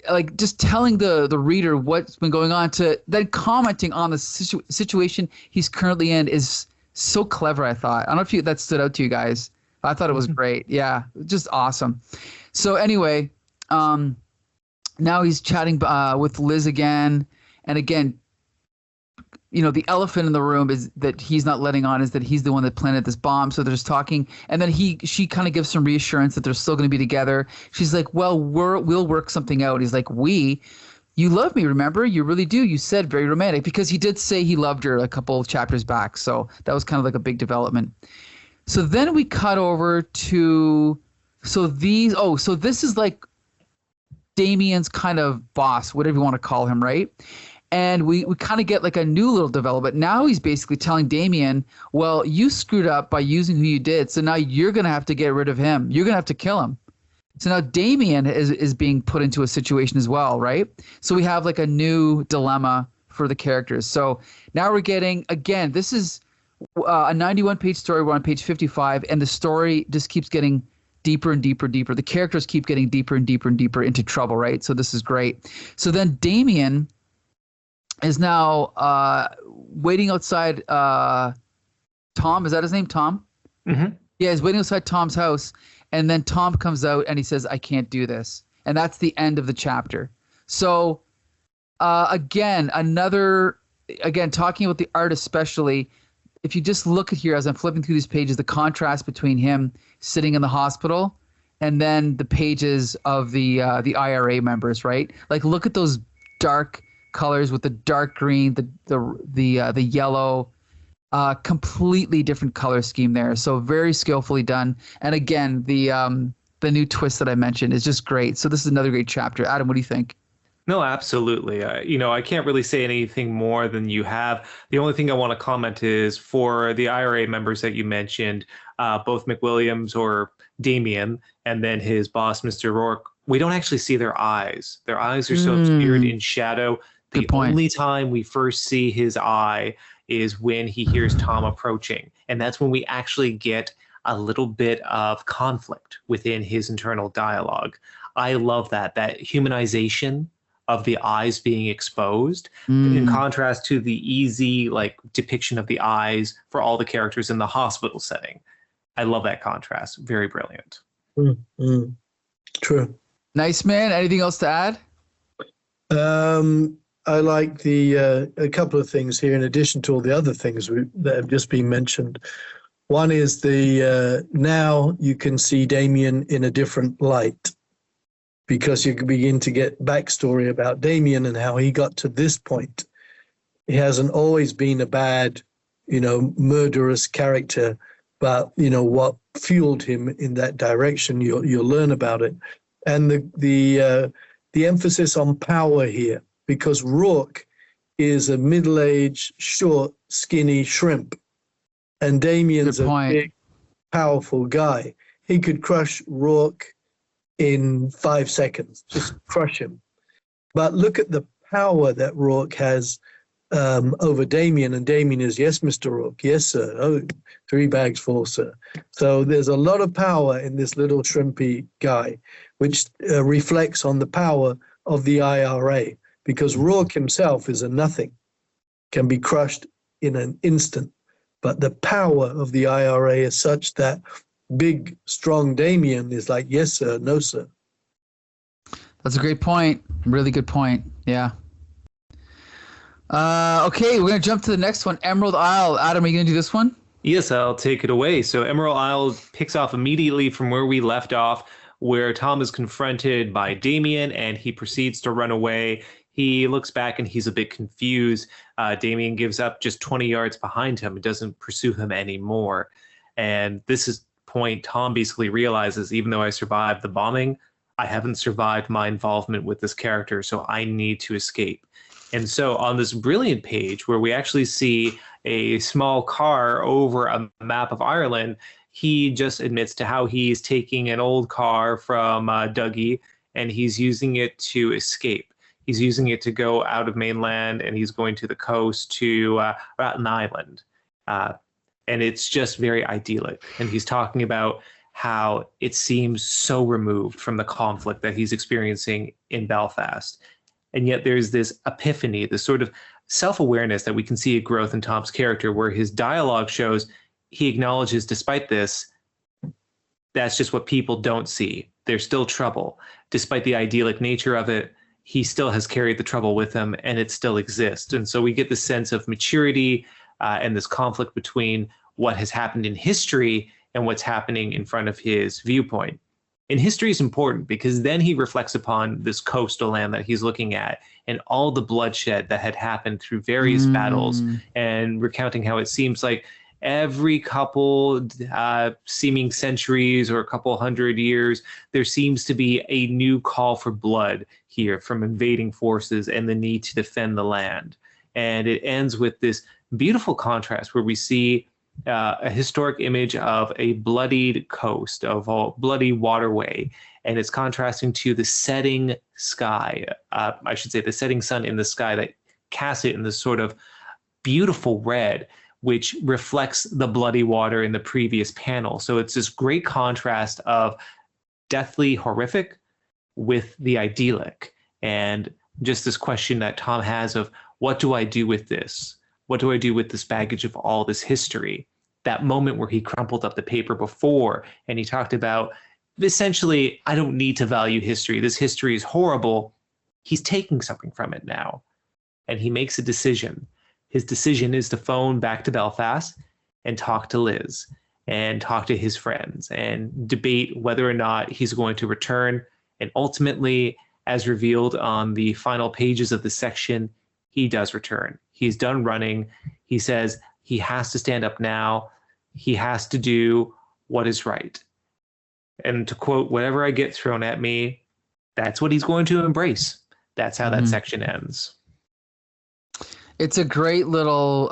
like just telling the reader what's been going on to then commenting on the situation he's currently in is so clever. I thought. I don't know if that stood out to you guys. I thought it was great. Yeah, just awesome. So anyway, now he's chatting with Liz again, and again, the elephant in the room is that he's not letting on is that he's the one that planted this bomb. So they're just talking, and then she kind of gives some reassurance that they're still going to be together. She's like, "Well, we'll work something out." He's like, you love me, remember? You really do. You said very romantic, because he did say he loved her a couple of chapters back. So that was kind of like a big development. So then we cut over to so this is like Damien's kind of boss, whatever you want to call him, right? And we kind of get like a new little development. Now he's basically telling Damien, well, you screwed up by using who you did, so now you're going to have to get rid of him. You're going to have to kill him. So now Damien is being put into a situation as well, right? So we have like a new dilemma for the characters. So now we're getting, again, this is a 91-page story. We're on page 55, and the story just keeps getting deeper and deeper and deeper. The characters keep getting deeper and deeper and deeper into trouble, right? So this is great. So then Damien is now waiting outside Tom. Is that his name? Tom? Mm-hmm. Yeah, he's waiting outside Tom's house. And then Tom comes out and he says, I can't do this. And that's the end of the chapter. So again, talking about the art especially, if you just look at here as I'm flipping through these pages, the contrast between him sitting in the hospital and then the pages of the IRA members, right? Like, look at those dark colors with the dark green, the yellow, completely different color scheme there. So very skillfully done. And again, the new twist that I mentioned is just great. So this is another great chapter. Adam, what do you think? No, absolutely. I can't really say anything more than you have. The only thing I want to comment is for the IRA members that you mentioned, both McWilliams or Damien, and then his boss, Mr. Rourke, we don't actually see their eyes. Their eyes are so obscured in shadow. The only time we first see his eye is when he hears Tom approaching. And that's when we actually get a little bit of conflict within his internal dialogue. I love that humanization of the eyes being exposed in contrast to the easy depiction of the eyes for all the characters in the hospital setting. I love that contrast. Very brilliant. True. Nice, man. Anything else to add? I like a couple of things here in addition to all the other things that have just been mentioned. One is now you can see Damien in a different light, because you can begin to get backstory about Damien and how he got to this point. He hasn't always been a bad, murderous character, but what fueled him in that direction. You'll learn about it, and the emphasis on power here, because Rourke is a middle-aged, short, skinny shrimp, and Damien's a big, powerful guy. He could crush Rourke in 5 seconds, just crush him. But look at the power that Rourke has over Damien, and Damien is, yes, Mr. Rourke, yes, sir. Oh, 3 bags full, sir. So there's a lot of power in this little shrimpy guy, which reflects on the power of the IRA, because Rourke himself is a nothing, can be crushed in an instant. But the power of the IRA is such that big, strong Damien is like, yes, sir, no, sir. That's a great point. Really good point. Yeah. Okay, we're going to jump to the next one. Emerald Isle. Adam, are you going to do this one? Yes, I'll take it away. So Emerald Isle picks off immediately from where we left off, where Tom is confronted by Damien and he proceeds to run away. He looks back and he's a bit confused. Damien gives up just 20 yards behind him and doesn't pursue him anymore. And this is point Tom basically realizes, even though I survived the bombing, I haven't survived my involvement with this character, so I need to escape. And so on this brilliant page where we actually see a small car over a map of Ireland, he just admits to how he's taking an old car from Dougie and he's using it to escape. He's using it to go out of mainland, and he's going to the coast to Ratten Island. And it's just very idyllic. And he's talking about how it seems so removed from the conflict that he's experiencing in Belfast. And yet there's this epiphany, this sort of self-awareness that we can see a growth in Tom's character, where his dialogue shows he acknowledges, despite this, that's just what people don't see. There's still trouble. Despite the idyllic nature of it, he still has carried the trouble with him, and it still exists. And so we get this sense of maturity and this conflict between what has happened in history and what's happening in front of his viewpoint. And history is important because then he reflects upon this coastal land that he's looking at and all the bloodshed that had happened through various battles, and recounting how it seems like every couple seeming centuries or a couple hundred years, there seems to be a new call for blood here from invading forces and the need to defend the land. And it ends with this beautiful contrast where we see a historic image of a bloodied coast, of a bloody waterway, and it's contrasting to the setting sky, I should say the setting sun in the sky that casts it in this sort of beautiful red, which reflects the bloody water in the previous panel. So it's this great contrast of deathly horrific with the idyllic, and just this question that Tom has of, what do I do with this? What do I do with this baggage of all this history? That moment where he crumpled up the paper before and he talked about, essentially, I don't need to value history. This history is horrible. He's taking something from it now. And he makes a decision. His decision is to phone back to Belfast and talk to Liz and talk to his friends and debate whether or not he's going to return. And ultimately, as revealed on the final pages of the section, he does return. He's done running. He says he has to stand up now. He has to do what is right. And to quote, whatever I get thrown at me, that's what he's going to embrace. That's how that section ends. It's a great little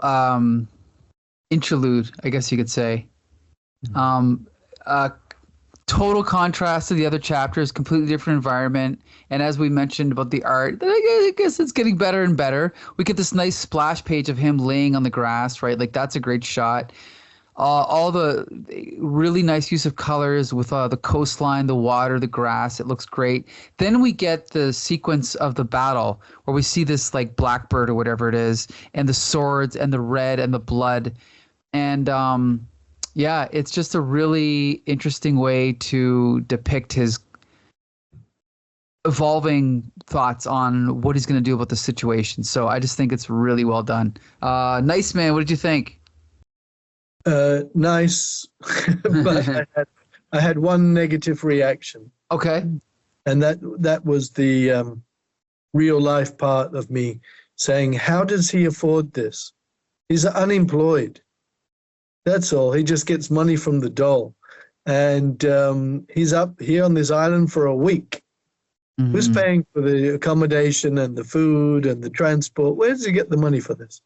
interlude, I guess you could say. Total contrast to the other chapters, completely different environment. And as we mentioned about the art, I guess it's getting better and better. We get this nice splash page of him laying on the grass, right? Like, that's a great shot. All the really nice use of colors with the coastline, the water, the grass. It looks great. Then we get the sequence of the battle where we see this like blackbird or whatever it is, and the swords and the red and the blood. And yeah, it's just a really interesting way to depict his evolving thoughts on what he's going to do about the situation. So I just think it's really well done. Nice, man. What did you think? Nice, but I had one negative reaction. Okay. And that was the real life part of me saying, how does he afford this? He's unemployed. That's all. He just gets money from the dole. And he's up here on this island for a week. Mm-hmm. Who's paying for the accommodation and the food and the transport? Where does he get the money for this?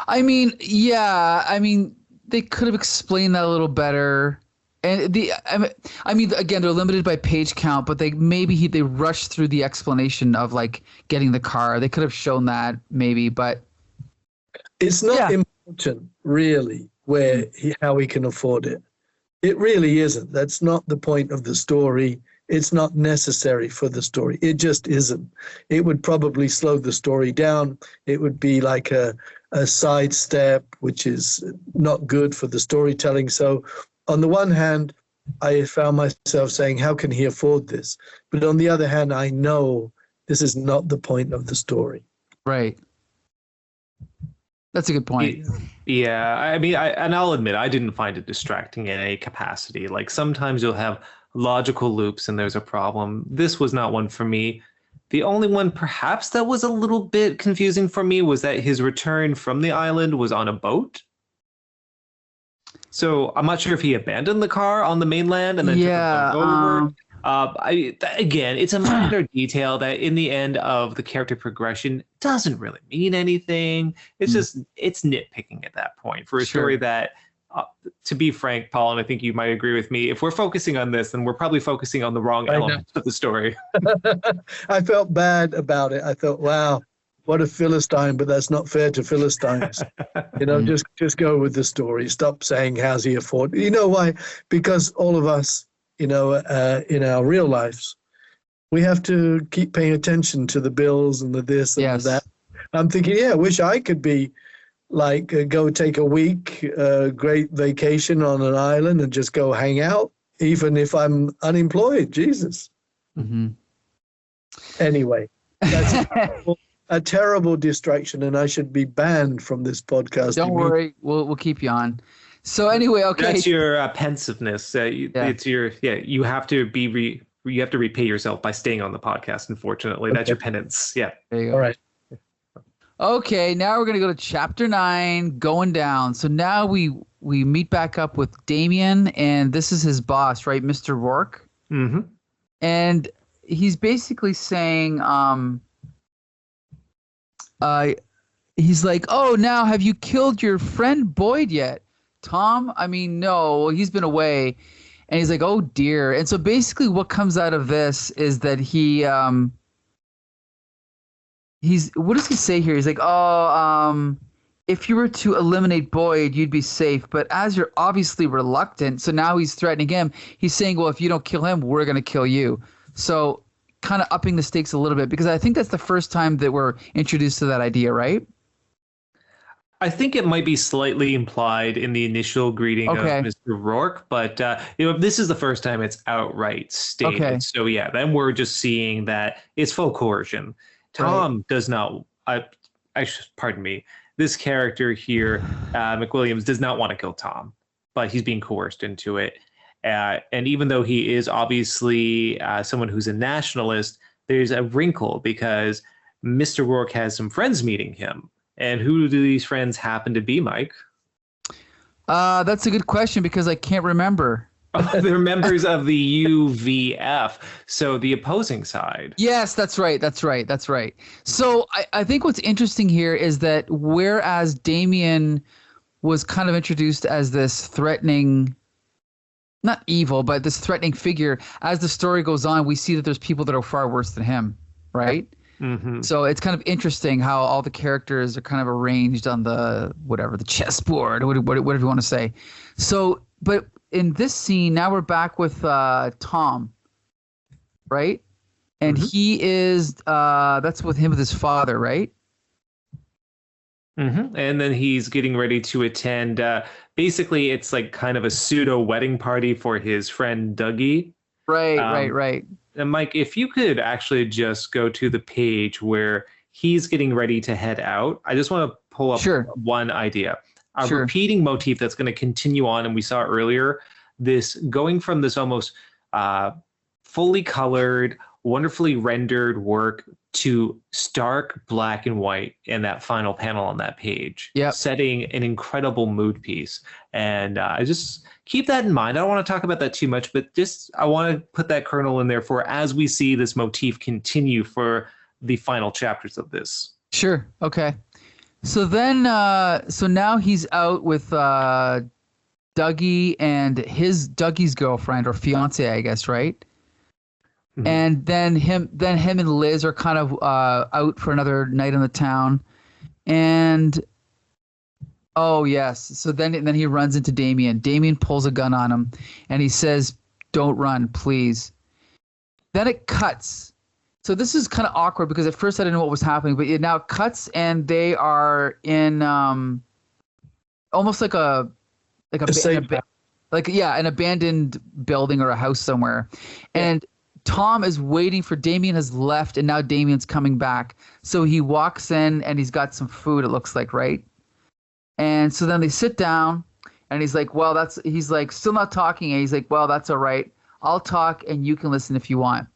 I mean, yeah. I mean, they could have explained that a little better. And I mean, again, they're limited by page count, but they rushed through the explanation of like getting the car. They could have shown that maybe, but it's not important really how he can afford it. It really isn't. That's not the point of the story. It's not necessary for the story. It just isn't. It would probably slow the story down. It would be like a sidestep, which is not good for the storytelling. So on the one hand, I found myself saying, how can he afford this? But on the other hand, I know this is not the point of the story. Right. That's a good point. Yeah, I mean, I'll admit, I didn't find it distracting in any capacity. Like, sometimes you'll have logical loops and there's a problem. This was not one for me. The only one perhaps that was a little bit confusing for me was that his return from the island was on a boat. So I'm not sure if he abandoned the car on the mainland and then took a boat over. Again, it's a minor detail that in the end of the character progression doesn't really mean anything. It's just, it's nitpicking at that point for a story that, to be frank, Paul, and I think you might agree with me, if we're focusing on this, then we're probably focusing on the wrong elements of the story. I felt bad about it. I thought, wow, what a Philistine, but that's not fair to Philistines. Just go with the story. Stop saying, how's he afford? You know why? Because all of us, in our real lives, we have to keep paying attention to the bills and the this and the that. I'm thinking, I wish I could be like, go take a week, great vacation on an island and just go hang out, even if I'm unemployed. Jesus. Mm-hmm. Anyway, that's a terrible distraction, and I should be banned from this podcast. Don't worry, we'll keep you on. So anyway, okay. That's your pensiveness. It's your You have to you have to repay yourself by staying on the podcast. Unfortunately, that's your penance. Yeah. There you go. All right. Okay, now we're gonna go to chapter 9, going down. So now we meet back up with Damien, and this is his boss, right, Mr. Rourke. Mm-hmm. And he's basically saying, he's like, "Oh, now have you killed your friend Boyd yet, Tom? I mean, no, he's been away." And he's like, "Oh dear." And so basically, what comes out of this is that he's what does he say here? He's like, "Oh, if you were to eliminate Boyd, you'd be safe. But as you're obviously reluctant," so now he's threatening him. He's saying, "Well, if you don't kill him, we're gonna kill you." So kind of upping the stakes a little bit, because I think that's the first time that we're introduced to that idea, right? I think it might be slightly implied in the initial greeting of Mr. Rourke, but this is the first time it's outright stated. Okay. So then we're just seeing that it's full coercion. Tom does not. Pardon me. This character here, McWilliams, does not want to kill Tom, but he's being coerced into it. And even though he is obviously someone who's a nationalist, there's a wrinkle because Mr. Rourke has some friends meeting him. And who do these friends happen to be, Mike? That's a good question because I can't remember. They're members of the UVF, so the opposing side. Yes, that's right. So I think what's interesting here is that whereas Damien was kind of introduced as this threatening, not evil, but this threatening figure, as the story goes on, we see that there's people that are far worse than him, right? Mm-hmm. So it's kind of interesting how all the characters are kind of arranged on the chessboard, whatever you want to say. So, but in this scene, now we're back with Tom, right? And he is, that's with him with his father, right? Mm-hmm. And then he's getting ready to attend, basically it's like kind of a pseudo wedding party for his friend Dougie. Right. And Mike, if you could actually just go to the page where he's getting ready to head out, I just want to pull up one idea. A repeating motif that's going to continue on, and we saw earlier, this going from this almost fully colored, wonderfully rendered work to stark black and white in that final panel on that page, setting an incredible mood piece. And I just keep that in mind. I don't want to talk about that too much, but just I want to put that kernel in there for as we see this motif continue for the final chapters of this. Sure. Okay. So then, so now he's out with Dougie and Dougie's girlfriend or fiance, I guess, right? Mm-hmm. And then him and Liz are kind of out for another night in the town, and oh yes, so then he runs into Damien. Damien pulls a gun on him, and he says, "Don't run, please." Then it cuts. So this is kind of awkward because at first I didn't know what was happening, but it now cuts, and they are in almost like an abandoned building or a house somewhere, and Tom is waiting for Damien has left, and now Damien's coming back. So he walks in, and he's got some food, it looks like, right? And so then they sit down, and he's like, he's like, still not talking, and he's like, well, that's all right. I'll talk, and you can listen if you want.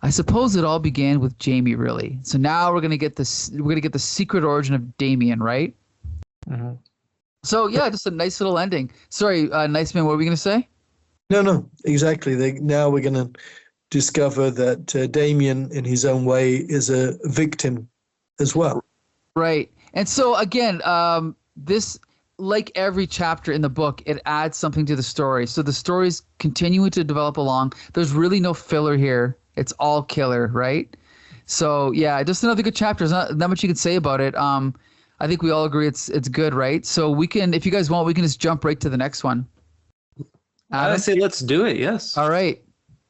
I suppose it all began with Jamie, really. So now we're gonna get the secret origin of Damien, right? Mm-hmm. So yeah, just a nice little ending. Sorry, Nice Man, what were we gonna say? No, exactly. Now we're gonna discover that Damien, in his own way, is a victim as well. Right. And so again, this, like every chapter in the book, it adds something to the story. So the story's continuing to develop along. There's really no filler here. It's all killer, right? So yeah, just another good chapter. There's not much you can say about it. I think we all agree it's good, right? So we can, if you guys want, we can just jump right to the next one. I Adam? say let's do it. Yes. All right.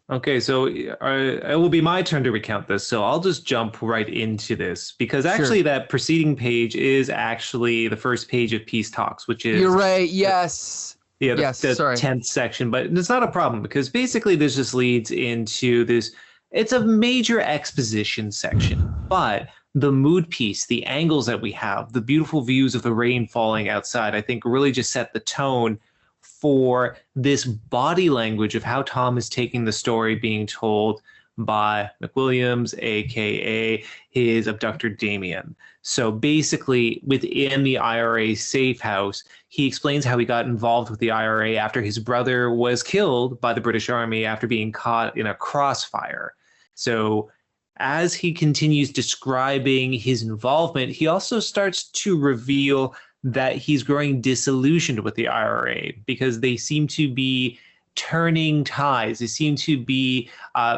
Okay, so it will be my turn to recount this. So I'll just jump right into this because actually that preceding page is actually the first page of Peace Talks, which is You're right. Yes. yeah, Yes, the sorry. 10th section. But it's not a problem because basically this just leads into this. It's a major exposition section, but the mood piece, the angles that we have, the beautiful views of the rain falling outside, I think really just set the tone for this body language of how Tom is taking the story being told by McWilliams, aka his abductor Damien. So basically, within the IRA safe house, he explains how he got involved with the IRA after his brother was killed by the British Army after being caught in a crossfire. So as he continues describing his involvement, he also starts to reveal that he's growing disillusioned with the IRA because they seem to be turning ties. They seem to be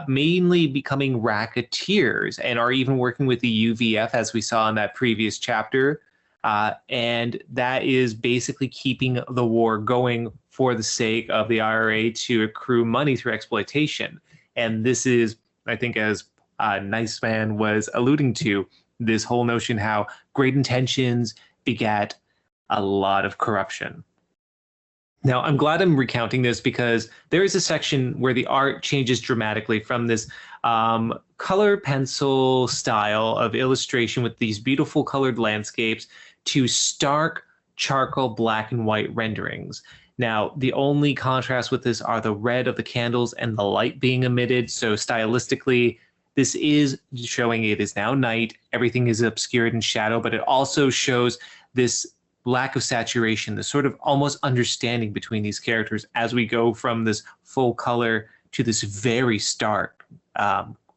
mainly becoming racketeers and are even working with the UVF, as we saw in that previous chapter. And that is basically keeping the war going for the sake of the IRA to accrue money through exploitation. And this is, I think, as Nice Man was alluding to, this whole notion how great intentions begat a lot of corruption. Now, I'm glad I'm recounting this because there is a section where the art changes dramatically from this color pencil style of illustration with these beautiful colored landscapes to stark charcoal black and white renderings. Now, the only contrast with this are the red of the candles and the light being emitted. So stylistically, this is showing it is now night. Everything is obscured in shadow, but it also shows this lack of saturation, this sort of almost understanding between these characters as we go from this full color to this very stark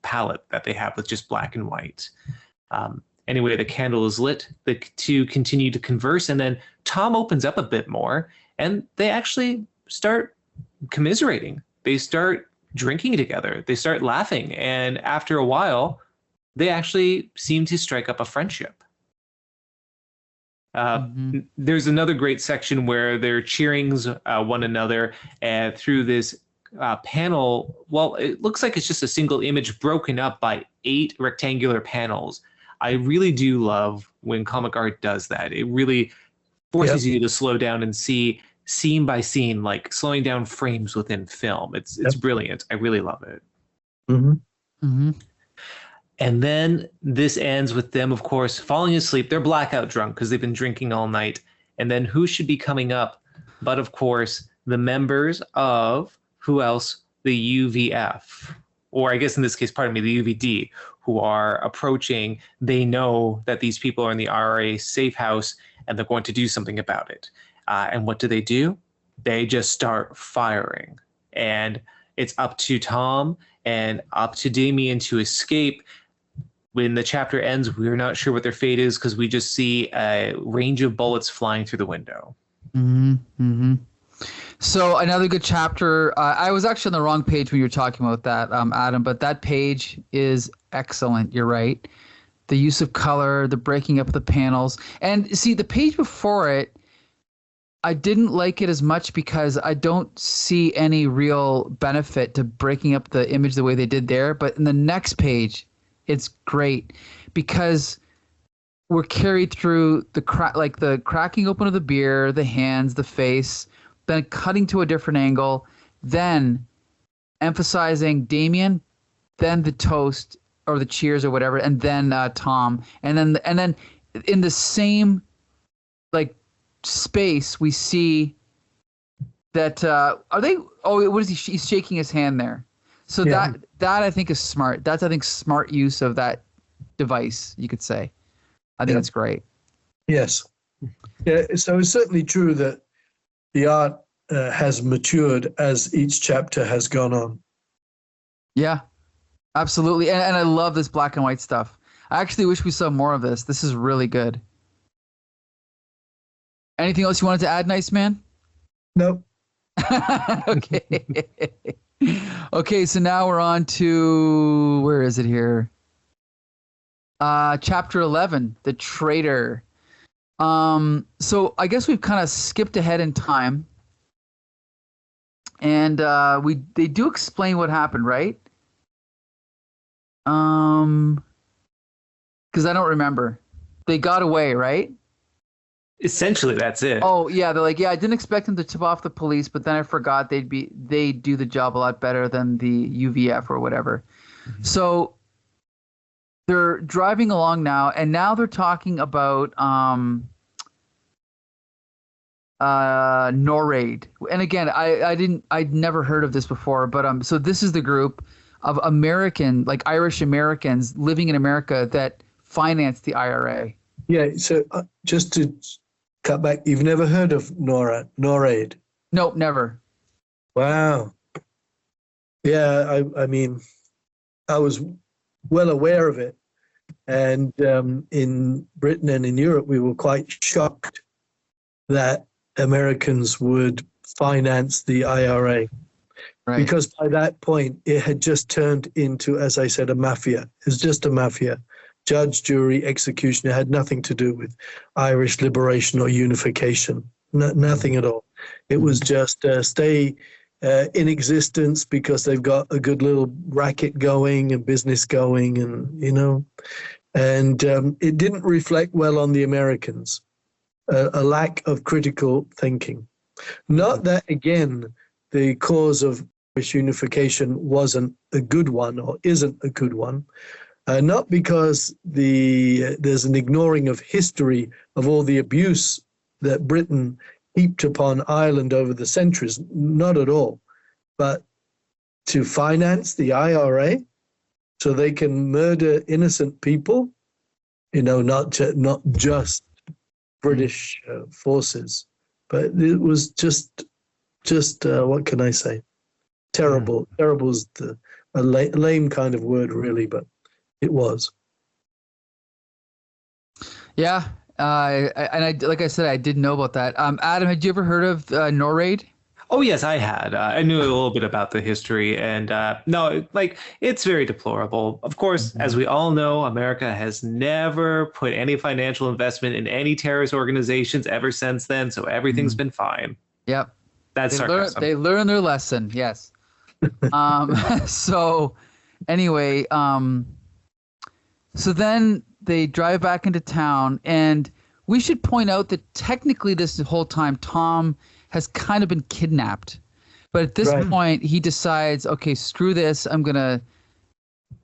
palette that they have with just black and white. Anyway, the candle is lit. The two continue to converse, and then Tom opens up a bit more, and they actually start commiserating. They start drinking together. They start laughing, and after a while, they actually seem to strike up a friendship. There's another great section where they're cheering one another through this panel. Well, it looks like it's just a single image broken up by 8 rectangular panels. I really do love when comic art does that. It really forces you to slow down and see scene by scene, like slowing down frames within film. It's brilliant. I really love it. And then this ends with them, of course, falling asleep. They're blackout drunk because they've been drinking all night. And then who should be coming up but, of course, the members of, who else? The UVF. Or I guess in this case, pardon me, the UVD, who are approaching. They know that these people are in the IRA safe house and they're going to do something about it. And what do? They just start firing. And it's up to Tom and up to Damien to escape. When the chapter ends, we're not sure what their fate is because we just see a range of bullets flying through the window. So another good chapter. I was actually on the wrong page when you were talking about that, Adam, but that page is excellent. You're right. The use of color, the breaking up of the panels. And see, the page before it, I didn't like it as much because I don't see any real benefit to breaking up the image the way they did there. But in the next page, it's great because we're carried through the cracking open of the beer, the hands, the face, then cutting to a different angle, then emphasizing Damien, then the toast or the cheers or whatever, and then Tom, and then in the same space we see that are they? Oh, what is he? He's shaking his hand there. So that I think is smart. That's, I think, smart use of that device, you could say. I think that's great. Yes. Yeah, so it's certainly true that the art has matured as each chapter has gone on. Yeah, absolutely. And I love this black and white stuff. I actually wish we saw more of this. This is really good. Anything else you wanted to add, Nice Man? Nope. Okay. Okay, so now we're on to, where is it here? Chapter 11, The Traitor. So I guess we've kind of skipped ahead in time, and they do explain what happened, right? Because I don't remember. They got away, right? Essentially, that's it. Oh yeah, they're like, yeah, I didn't expect them to tip off the police, but then I forgot they'd do the job a lot better than the UVF or whatever. So they're driving along now, and now they're talking about NORAD. And again, I'd never heard of this before, but so this is the group of American, like Irish Americans living in America that finance the IRA. Yeah. So just to cut back, you've never heard of NORAD? Nope, never. Wow. Yeah, I mean, I was well aware of it. And in Britain and in Europe, we were quite shocked that Americans would finance the IRA. Right. Because by that point, it had just turned into, as I said, a mafia. It was just a mafia. Judge, jury, executioner had nothing to do with Irish liberation or unification. Nothing at all. It was just stay in existence because they've got a good little racket going and business going, and and it didn't reflect well on the Americans. A lack of critical thinking. Not that, again, the cause of Irish unification wasn't a good one or isn't a good one. Not because there's an ignoring of history of all the abuse that Britain heaped upon Ireland over the centuries, not at all. But to finance the IRA so they can murder innocent people, not just British forces, but it was just what can I say? Terrible. Terrible is a lame kind of word, really, but it was. Yeah, like I said, I didn't know about that. Adam, had you ever heard of NORAD? Oh, yes, I had. I knew a little bit about the history, and no, it's very deplorable. Of course, as we all know, America has never put any financial investment in any terrorist organizations ever since then, so everything's been fine. Yep. That's sarcasm. They learned their lesson, yes. So anyway, so then they drive back into town, and we should point out that technically this whole time Tom has kind of been kidnapped. But at this point, he decides, okay, screw this. I'm going to,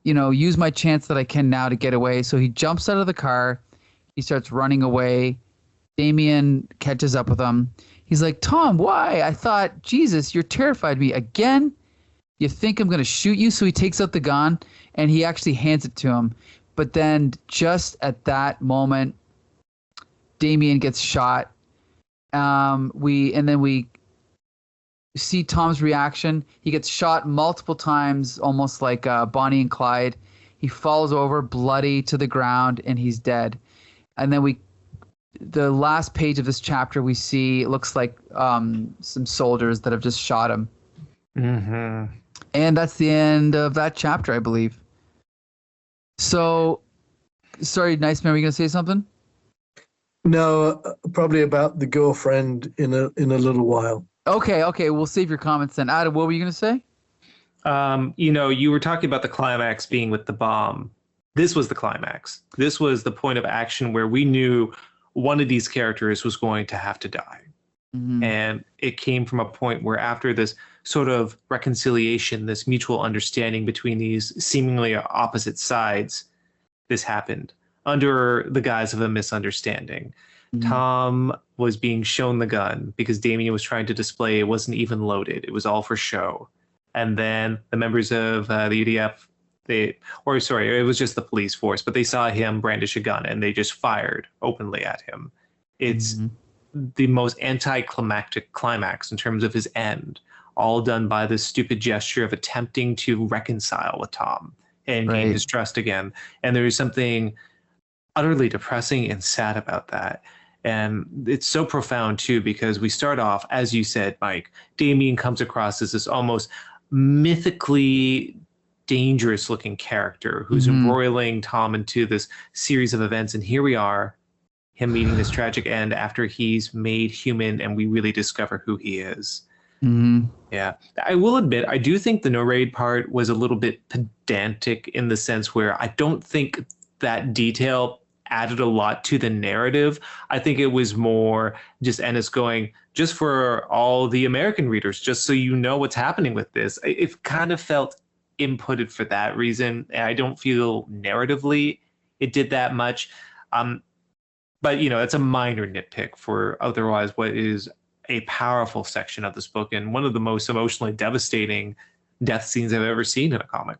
use my chance that I can now to get away. So he jumps out of the car. He starts running away. Damien catches up with him. He's like, Tom, why? I thought, Jesus, you're terrified me again. You think I'm going to shoot you? So he takes out the gun, and he actually hands it to him. But then just at that moment, Damien gets shot. We see Tom's reaction. He gets shot multiple times, almost like Bonnie and Clyde. He falls over, bloody, to the ground, and he's dead. And then the last page of this chapter, we see it looks like some soldiers that have just shot him. Mm-hmm. And that's the end of that chapter, I believe. So, sorry, Nice Man, were you gonna say something? No, probably about the girlfriend in a little while. Okay, we'll save your comments then. Adam, what were you going to say? You were talking about the climax being with the bomb. This was the climax. This was the point of action where we knew one of these characters was going to have to die. Mm-hmm. And it came from a point where after this sort of reconciliation, this mutual understanding between these seemingly opposite sides, this happened. Under the guise of a misunderstanding. Mm-hmm. Tom was being shown the gun because Damien was trying to display it wasn't even loaded. It was all for show. And then the members of the UDF, it was just the police force, but they saw him brandish a gun and they just fired openly at him. It's the most anticlimactic climax in terms of his end, all done by this stupid gesture of attempting to reconcile with Tom and gain his trust again. And there is something utterly depressing and sad about that. And it's so profound too, because we start off, as you said, Mike, Damien comes across as this almost mythically dangerous looking character who's embroiling Tom into this series of events. And here we are, him meeting this tragic end after he's made human and we really discover who he is. Yeah, I will admit, I do think the no raid part was a little bit pedantic in the sense where I don't think that detail added a lot to the narrative. I think it was more just Ennis going, just for all the American readers, just so you know what's happening with this. It kind of felt inputted for that reason. And I don't feel narratively it did that much. But, you know, it's a minor nitpick for otherwise what is a powerful section of this book and one of the most emotionally devastating death scenes I've ever seen in a comic.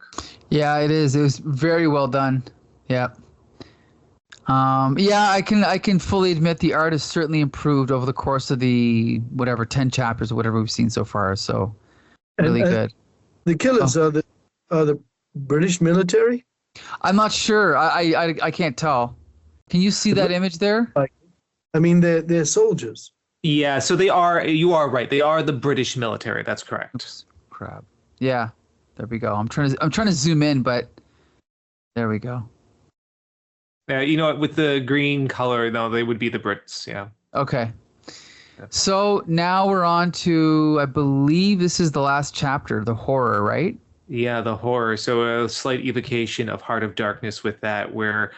Yeah, it is. It was very well done. Yeah. Yeah, I can fully admit the art has certainly improved over the course of the 10 chapters or whatever we've seen so far. So really good. The killers are the British military? I'm not sure. I can't tell. Can you see that image there? I mean, they're soldiers. Yeah, so they are. You are right. They are the British military. That's correct. Oops, crap. Yeah, there we go. I'm trying to zoom in, but there we go. Yeah, you know what? With the green color, no, they would be the Brits. Yeah. Okay. So now we're on to, I believe this is the last chapter, the horror, right? Yeah, the horror. So a slight evocation of Heart of Darkness with that, where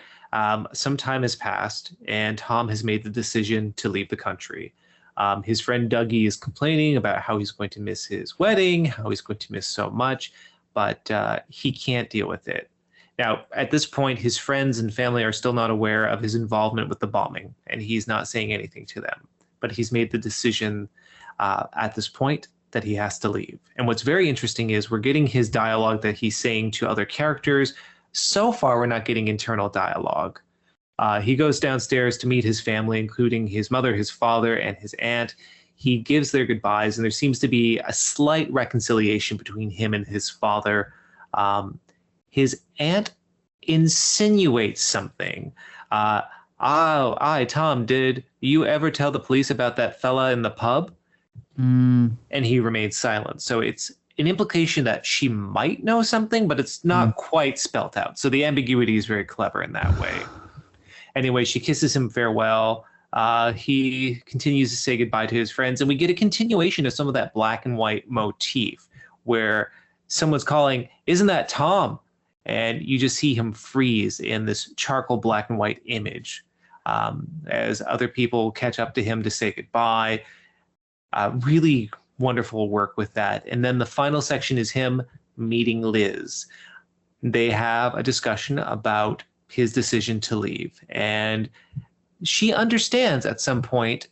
some time has passed and Tom has made the decision to leave the country. His friend Dougie is complaining about how he's going to miss his wedding, how he's going to miss so much, but he can't deal with it. Now, at this point, his friends and family are still not aware of his involvement with the bombing, and he's not saying anything to them. But he's made the decision at this point that he has to leave. And what's very interesting is we're getting his dialogue that he's saying to other characters. So far, we're not getting internal dialogue. He goes downstairs to meet his family, including his mother, his father, and his aunt. He gives their goodbyes, and there seems to be a slight reconciliation between him and his father. His aunt insinuates something. Tom, did you ever tell the police about that fella in the pub? And he remains silent. So it's an implication that she might know something, but it's not quite spelt out. So the ambiguity is very clever in that way. Anyway, she kisses him farewell. He continues to say goodbye to his friends, and we get a continuation of some of that black and white motif where someone's calling, "Isn't that Tom?" And you just see him freeze in this charcoal black and white image as other people catch up to him to say goodbye. Really wonderful work with that. And then the final section is him meeting Liz. They have a discussion about his decision to leave. And she understands at some point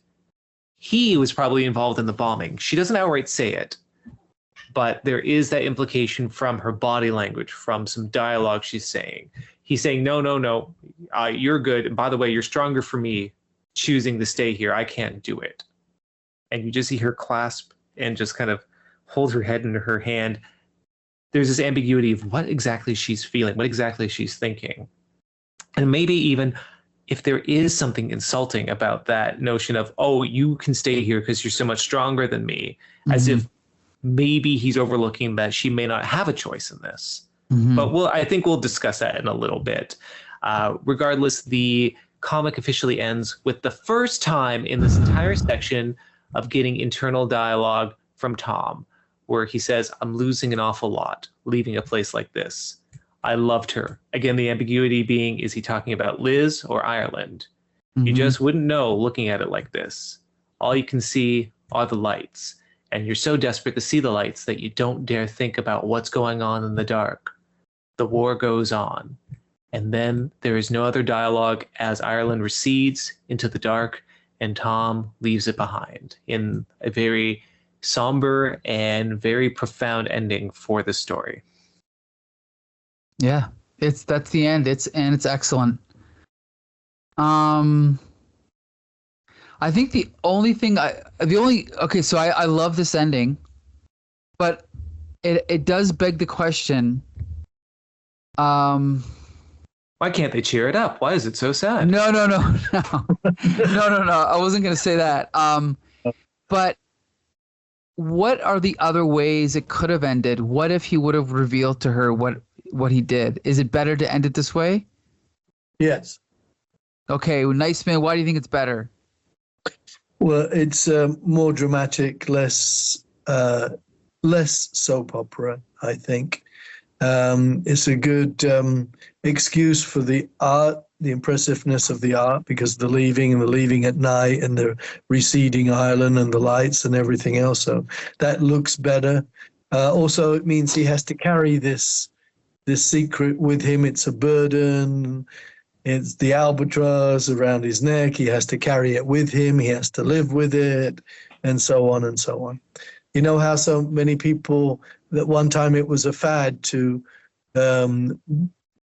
he was probably involved in the bombing. She doesn't outright say it, but there is that implication from her body language, from some dialogue she's saying. He's saying, no, you're good. And by the way, you're stronger for me choosing to stay here. I can't do it. And you just see her clasp and just kind of hold her head into her hand. There's this ambiguity of what exactly she's feeling, what exactly she's thinking. And maybe even if there is something insulting about that notion of, oh, you can stay here because you're so much stronger than me, as if maybe he's overlooking that she may not have a choice in this. But I think we'll discuss that in a little bit. Regardless, the comic officially ends with the first time in this entire section of getting internal dialogue from Tom, where he says, "I'm losing an awful lot, leaving a place like this. I loved her." Again, the ambiguity being, is he talking about Liz or Ireland? You just wouldn't know looking at it like this. All you can see are the lights, and you're so desperate to see the lights that you don't dare think about what's going on in the dark. The war goes on, and then there is no other dialogue as Ireland recedes into the dark and Tom leaves it behind in a very somber and very profound ending for the story. Yeah, that's the end. It's excellent. I think so I love this ending, but it does beg the question. Why can't they cheer it up? Why is it so sad? No. I wasn't going to say that. But what are the other ways it could have ended? What if he would have revealed to her what what he did. Is it better to end it this way? Yes. Okay, well, Nice Man, why do you think it's better? Well, it's more dramatic, less soap opera, I think. It's a good excuse for the art, the impressiveness of the art, because the leaving at night and the receding island and the lights and everything else. So that looks better. Also, it means he has to carry this secret with him. It's a burden. It's the albatross around his neck. He has to carry it with him. He has to live with it, and so on and so on. You know how so many people, that one time it was a fad to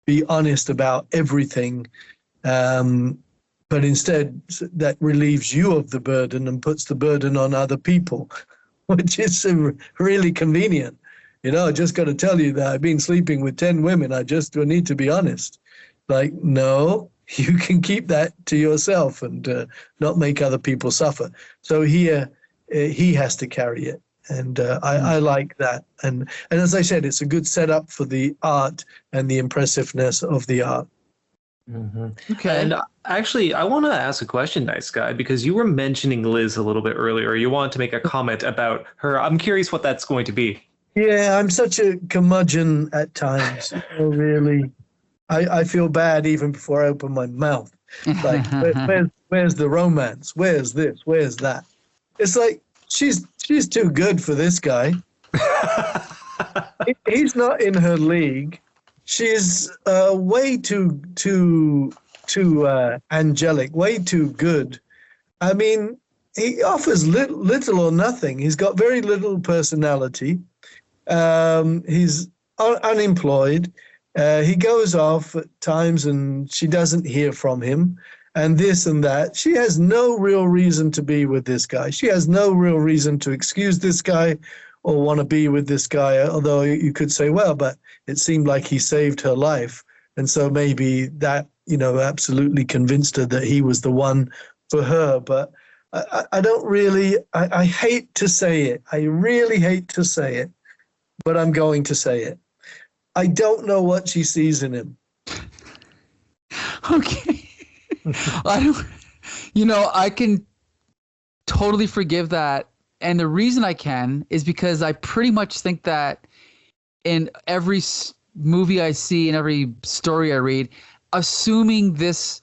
be honest about everything, but instead that relieves you of the burden and puts the burden on other people, which is really convenient. You know, I just got to tell you that I've been sleeping with 10 women. I just need to be honest. Like, no, you can keep that to yourself and not make other people suffer. So here, he has to carry it. And I like that. And as I said, it's a good setup for the art and the impressiveness of the art. Mm-hmm. Okay. And actually, I want to ask a question, Nice Guy, because you were mentioning Liz a little bit earlier. You wanted to make a comment about her. I'm curious what that's going to be. Yeah, I'm such a curmudgeon at times. Really. I feel bad even before I open my mouth. Like, where's the romance? Where's this? Where's that? It's like she's too good for this guy. He's not in her league. She's way too angelic, way too good. I mean, he offers little or nothing. He's got very little personality. He's unemployed. He goes off at times and she doesn't hear from him, and this and that. She has no real reason to be with this guy. She has no real reason to excuse this guy or want to be with this guy, although you could say, well, but it seemed like he saved her life. And so maybe that, absolutely convinced her that he was the one for her. But I don't really, I hate to say it. I really hate to say it, but I'm going to say it. I don't know what she sees in him. Okay. I can totally forgive that. And the reason I can is because I pretty much think that in every movie I see, in every story I read, assuming this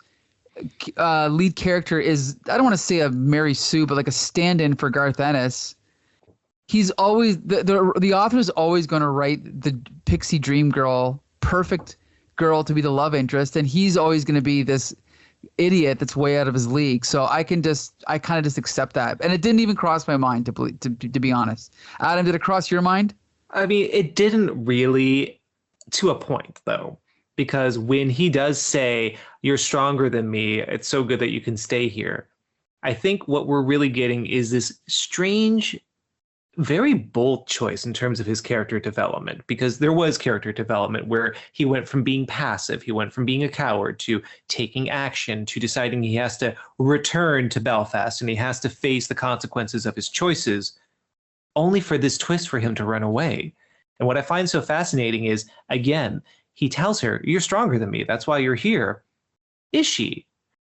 lead character is, I don't want to say a Mary Sue, but like a stand-in for Garth Ennis, he's always, the author is always going to write the pixie dream girl, perfect girl to be the love interest, and he's always going to be this idiot that's way out of his league. So I kind of just accept that, and it didn't even cross my mind to be honest. Adam, did it cross your mind? I mean, it didn't really, to a point though, because when he does say, "You're stronger than me. It's so good that you can stay here," I think what we're really getting is this strange, very bold choice in terms of his character development, because there was character development where he went from being passive, he went from being a coward to taking action, to deciding he has to return to Belfast and he has to face the consequences of his choices, only for this twist for him to run away. And what I find so fascinating is, again, he tells her, "You're stronger than me. That's why you're here." Is she?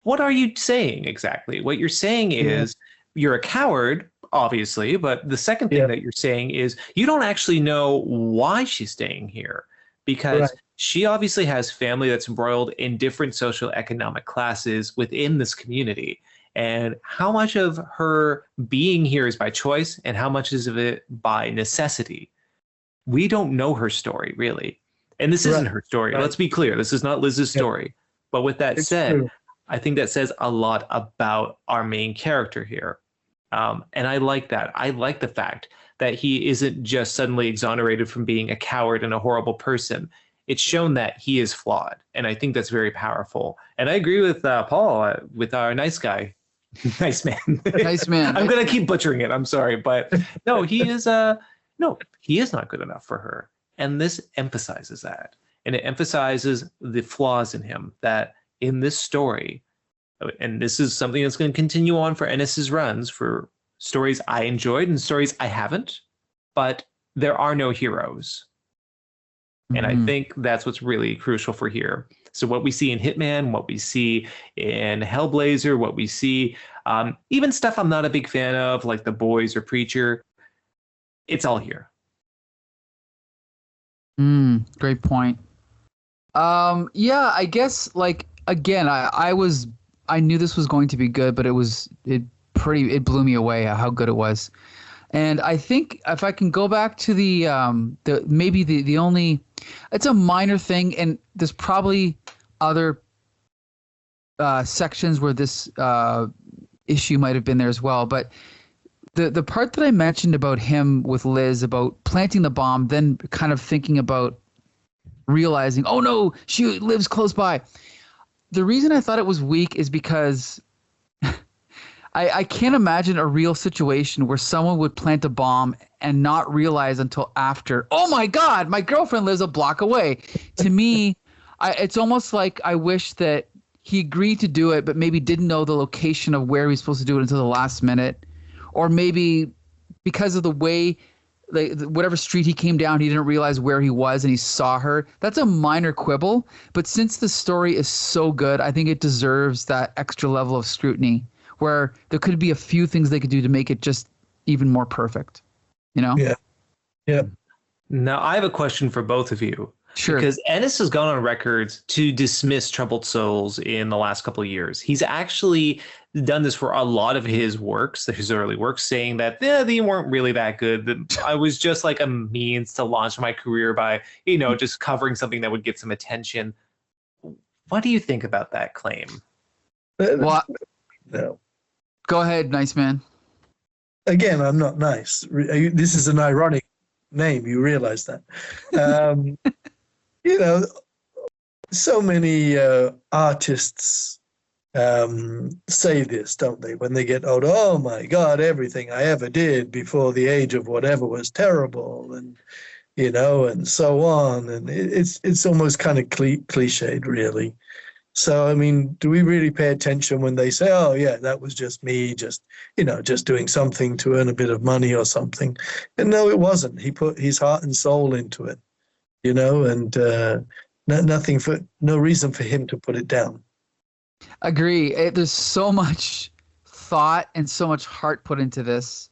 What are you saying exactly? What you're saying is, you're a coward, obviously, but the second thing that you're saying is you don't actually know why she's staying here, because she obviously has family that's embroiled in different social economic classes within this community. And how much of her being here is by choice and how much is of it by necessity? We don't know her story, really. And this isn't her story. Let's be clear. This is not Liz's story. But with that said, I think that says a lot about our main character here. And I like that. I like the fact that he isn't just suddenly exonerated from being a coward and a horrible person. It's shown that he is flawed. And I think that's very powerful. And I agree with Paul, with our nice guy. Nice man. Nice man. I'm going to keep butchering it. I'm sorry. But no, he is he is not good enough for her. And this emphasizes that. And it emphasizes the flaws in him, that in this story, and this is something that's going to continue on for Ennis's runs, for stories I enjoyed and stories I haven't, but there are no heroes. And I Mhm. think that's what's really crucial for here. So what we see in Hitman, what we see in Hellblazer, what we see, even stuff I'm not a big fan of, like The Boys or Preacher, it's all here. Great point. Yeah, I guess like again, I knew this was going to be good, but it blew me away how good it was. And I think if I can go back to the maybe the only, it's a minor thing, and there's probably other sections where this issue might have been there as well, but the part that I mentioned about him with Liz about planting the bomb, then kind of thinking about realizing, oh no, she lives close by. The reason I thought it was weak is because I can't imagine a real situation where someone would plant a bomb and not realize until after, oh my God, my girlfriend lives a block away. To me, it's almost like I wish that he agreed to do it, but maybe didn't know the location of where he's supposed to do it until the last minute. Or maybe because of the way, like whatever street he came down, he didn't realize where he was and he saw her. That's a minor quibble. But since the story is so good, I think it deserves that extra level of scrutiny where there could be a few things they could do to make it just even more perfect. You know? Yeah. Yeah. Now, I have a question for both of you. Sure. Because Ennis has gone on record to dismiss Troubled Souls in the last couple of years. He's actually done this for a lot of his works, his early works, saying that they weren't really that good. That I was just like a means to launch my career by, just covering something that would get some attention. What do you think about that claim? Well, No. go ahead, nice man. Again, I'm not nice. This is an ironic name. You realize that. So many artists say this, don't they? When they get older, oh my God, everything I ever did before the age of whatever was terrible, and and so on. And it's almost kind of cliched, really. So, I mean, do we really pay attention when they say, oh, yeah, that was just me, just doing something to earn a bit of money or something? And no, it wasn't. He put his heart and soul into it, and no reason for him to put it down. Agree. There's so much thought and so much heart put into this.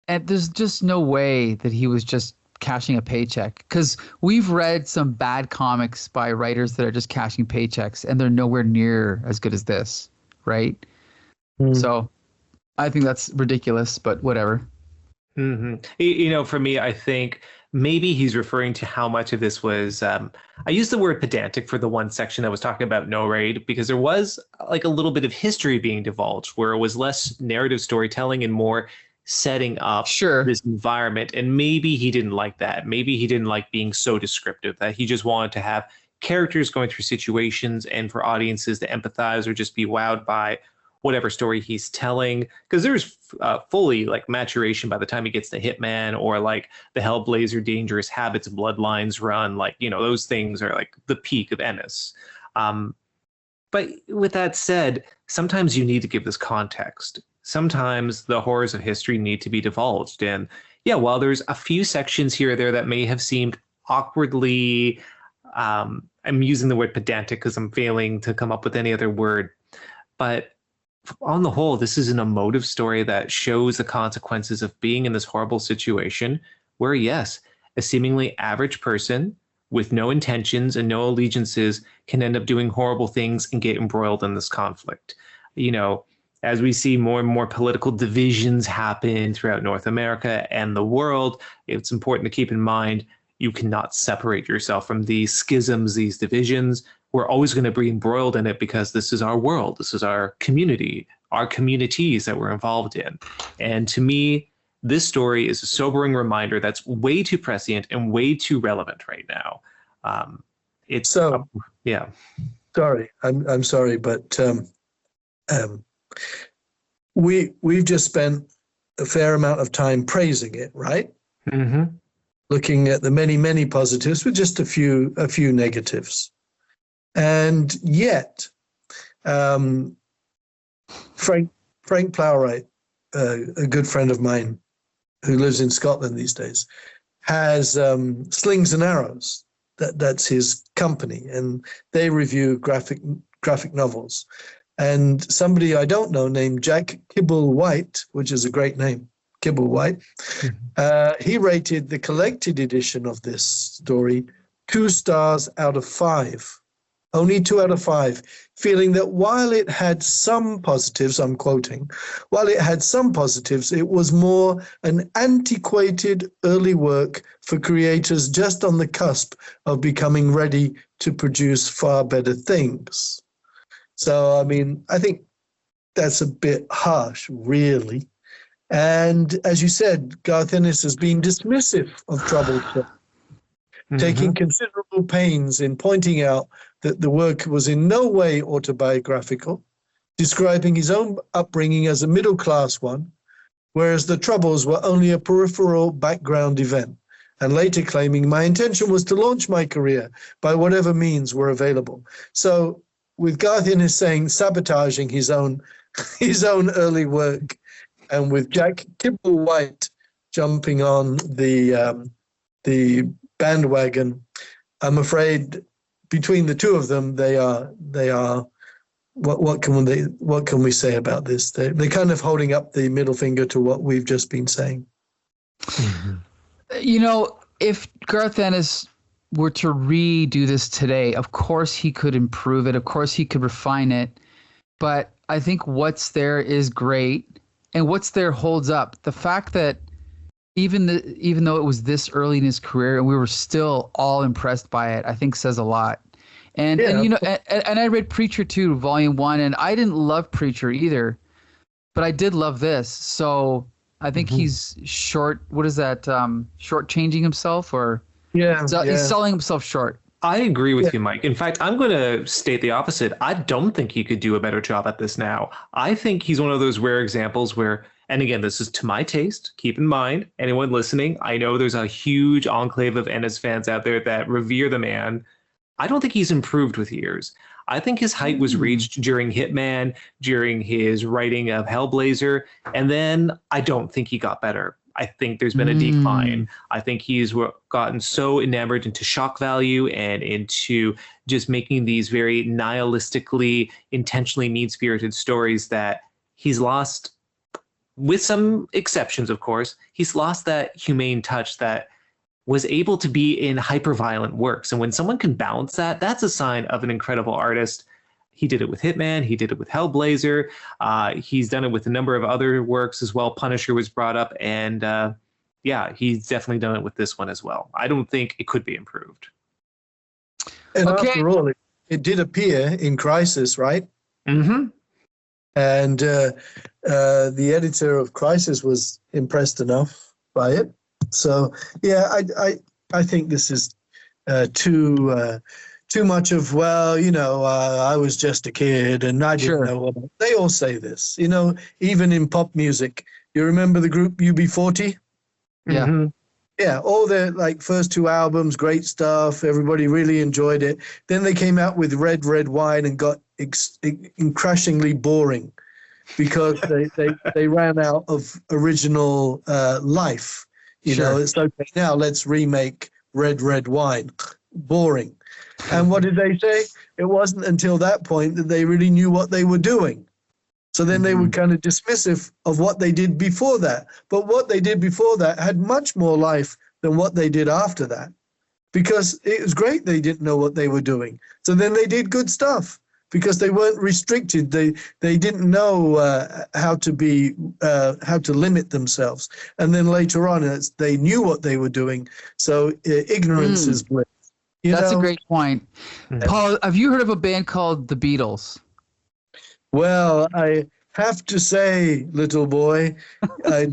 And there's just no way that he was just cashing a paycheck, because we've read some bad comics by writers that are just cashing paychecks and they're nowhere near as good as this, right? So I think that's ridiculous, but whatever. For me, I think maybe he's referring to how much of this was I used the word pedantic for the one section that was talking about No Raid, because there was like a little bit of history being divulged where it was less narrative storytelling and more setting up this environment. And maybe he didn't like that. Maybe he didn't like being so descriptive, that he just wanted to have characters going through situations and for audiences to empathize or just be wowed by whatever story he's telling. Because there's fully like maturation by the time he gets to Hitman or like the Hellblazer Dangerous Habits Bloodlines run. Like, those things are like the peak of Ennis. But with that said, sometimes you need to give this context. Sometimes the horrors of history need to be divulged. And yeah, while there's a few sections here or there that may have seemed awkwardly, I'm using the word pedantic because I'm failing to come up with any other word. But on the whole, this is an emotive story that shows the consequences of being in this horrible situation where, yes, a seemingly average person with no intentions and no allegiances can end up doing horrible things and get embroiled in this conflict. As we see more and more political divisions happen throughout North America and the world, it's important to keep in mind you cannot separate yourself from these schisms, these divisions. We're always going to be embroiled in it because this is our world. This is our community, our communities that we're involved in. And to me, this story is a sobering reminder that's way too prescient and way too relevant right now. Yeah. Sorry, I'm sorry, but we've just spent a fair amount of time praising it, right? Mm-hmm. Looking at the many, many positives with just a few negatives. And yet, Frank Plowright, a good friend of mine who lives in Scotland these days, has Slings and Arrows. That's his company, and they review graphic novels. And somebody I don't know named Jack Kibble-White, which is a great name, Kibble-White, he rated the collected edition of this story 2 stars out of 5. Only 2 out of 5, feeling that while it had some positives, I'm quoting, while it had some positives, it was more an antiquated early work for creators just on the cusp of becoming ready to produce far better things. So, I mean, I think that's a bit harsh, really. And as you said, Garth Ennis has been dismissive of troubled children, taking considerable pains in pointing out that the work was in no way autobiographical, describing his own upbringing as a middle-class one, whereas the Troubles were only a peripheral background event, and later claiming, my intention was to launch my career by whatever means were available. So with Garth Ennis saying sabotaging his own early work, and with Jack Kibble-White jumping on the bandwagon, I'm afraid between the two of them, they are. What can we say about this? They're kind of holding up the middle finger to what we've just been saying. You know, if Garth Ennis were to redo this today, of course he could improve it. Of course he could refine it. But I think what's there is great, and what's there holds up. The fact that even though it was this early in his career and we were still all impressed by it, I think says a lot. And you know, and I read Preacher too, Volume 1, and I didn't love Preacher either, but I did love this. So I think he's short. What is that? Short-changing himself, or he's selling himself short. I agree with you, Mike. In fact, I'm going to state the opposite. I don't think he could do a better job at this now. I think he's one of those rare examples where, and again, this is to my taste. Keep in mind, anyone listening, I know there's a huge enclave of Ennis fans out there that revere the man. I don't think he's improved with years. I think his height was reached during Hitman, during his writing of Hellblazer, and then I don't think he got better. I think there's been a decline. I think he's gotten so enamored into shock value and into just making these very nihilistically, intentionally mean-spirited stories that he's lost, with some exceptions, of course, he's lost that humane touch that was able to be in hyper-violent works. And when someone can balance that, that's a sign of an incredible artist. He did it with Hitman. He did it with Hellblazer. He's done it with a number of other works as well. Punisher was brought up. And he's definitely done it with this one as well. I don't think it could be improved. And after all, it did appear in Crisis, right? Mm-hmm. And the editor of Crisis was impressed enough by it. So, I think this is too much of, I was just a kid and I didn't know what. They all say this, even in pop music. You remember the group UB40? Yeah. Mm-hmm. Yeah, all their first 2 albums, great stuff. Everybody really enjoyed it. Then they came out with Red, Red Wine and got crashingly boring because they ran out of original life. You know, it's okay, now let's remake Red, Red Wine. Boring. And what did they say? It wasn't until that point that they really knew what they were doing. So then they were kind of dismissive of what they did before that. But what they did before that had much more life than what they did after that. Because it was great they didn't know what they were doing. So then they did good stuff because they weren't restricted. They didn't know how to limit themselves. And then later on, they knew what they were doing. So ignorance is bliss. That's a great point. Paul, have you heard of a band called The Beatles? Well, I have to say, little boy, I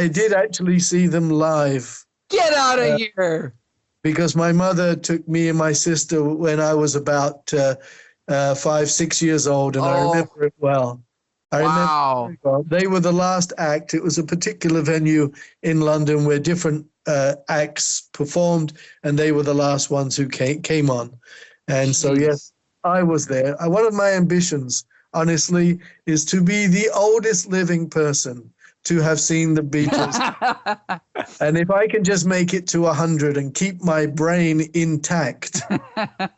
did actually see them live. Get out of here! Because my mother took me and my sister when I was about 5-6 years old, and I remember it well. I remember it well. They were the last act. It was a particular venue in London where different acts performed, and they were the last ones who came on. And so, yes, I was there. One of my ambitions, honestly, is to be the oldest living person to have seen the Beatles. And if I can just make it to 100 and keep my brain intact,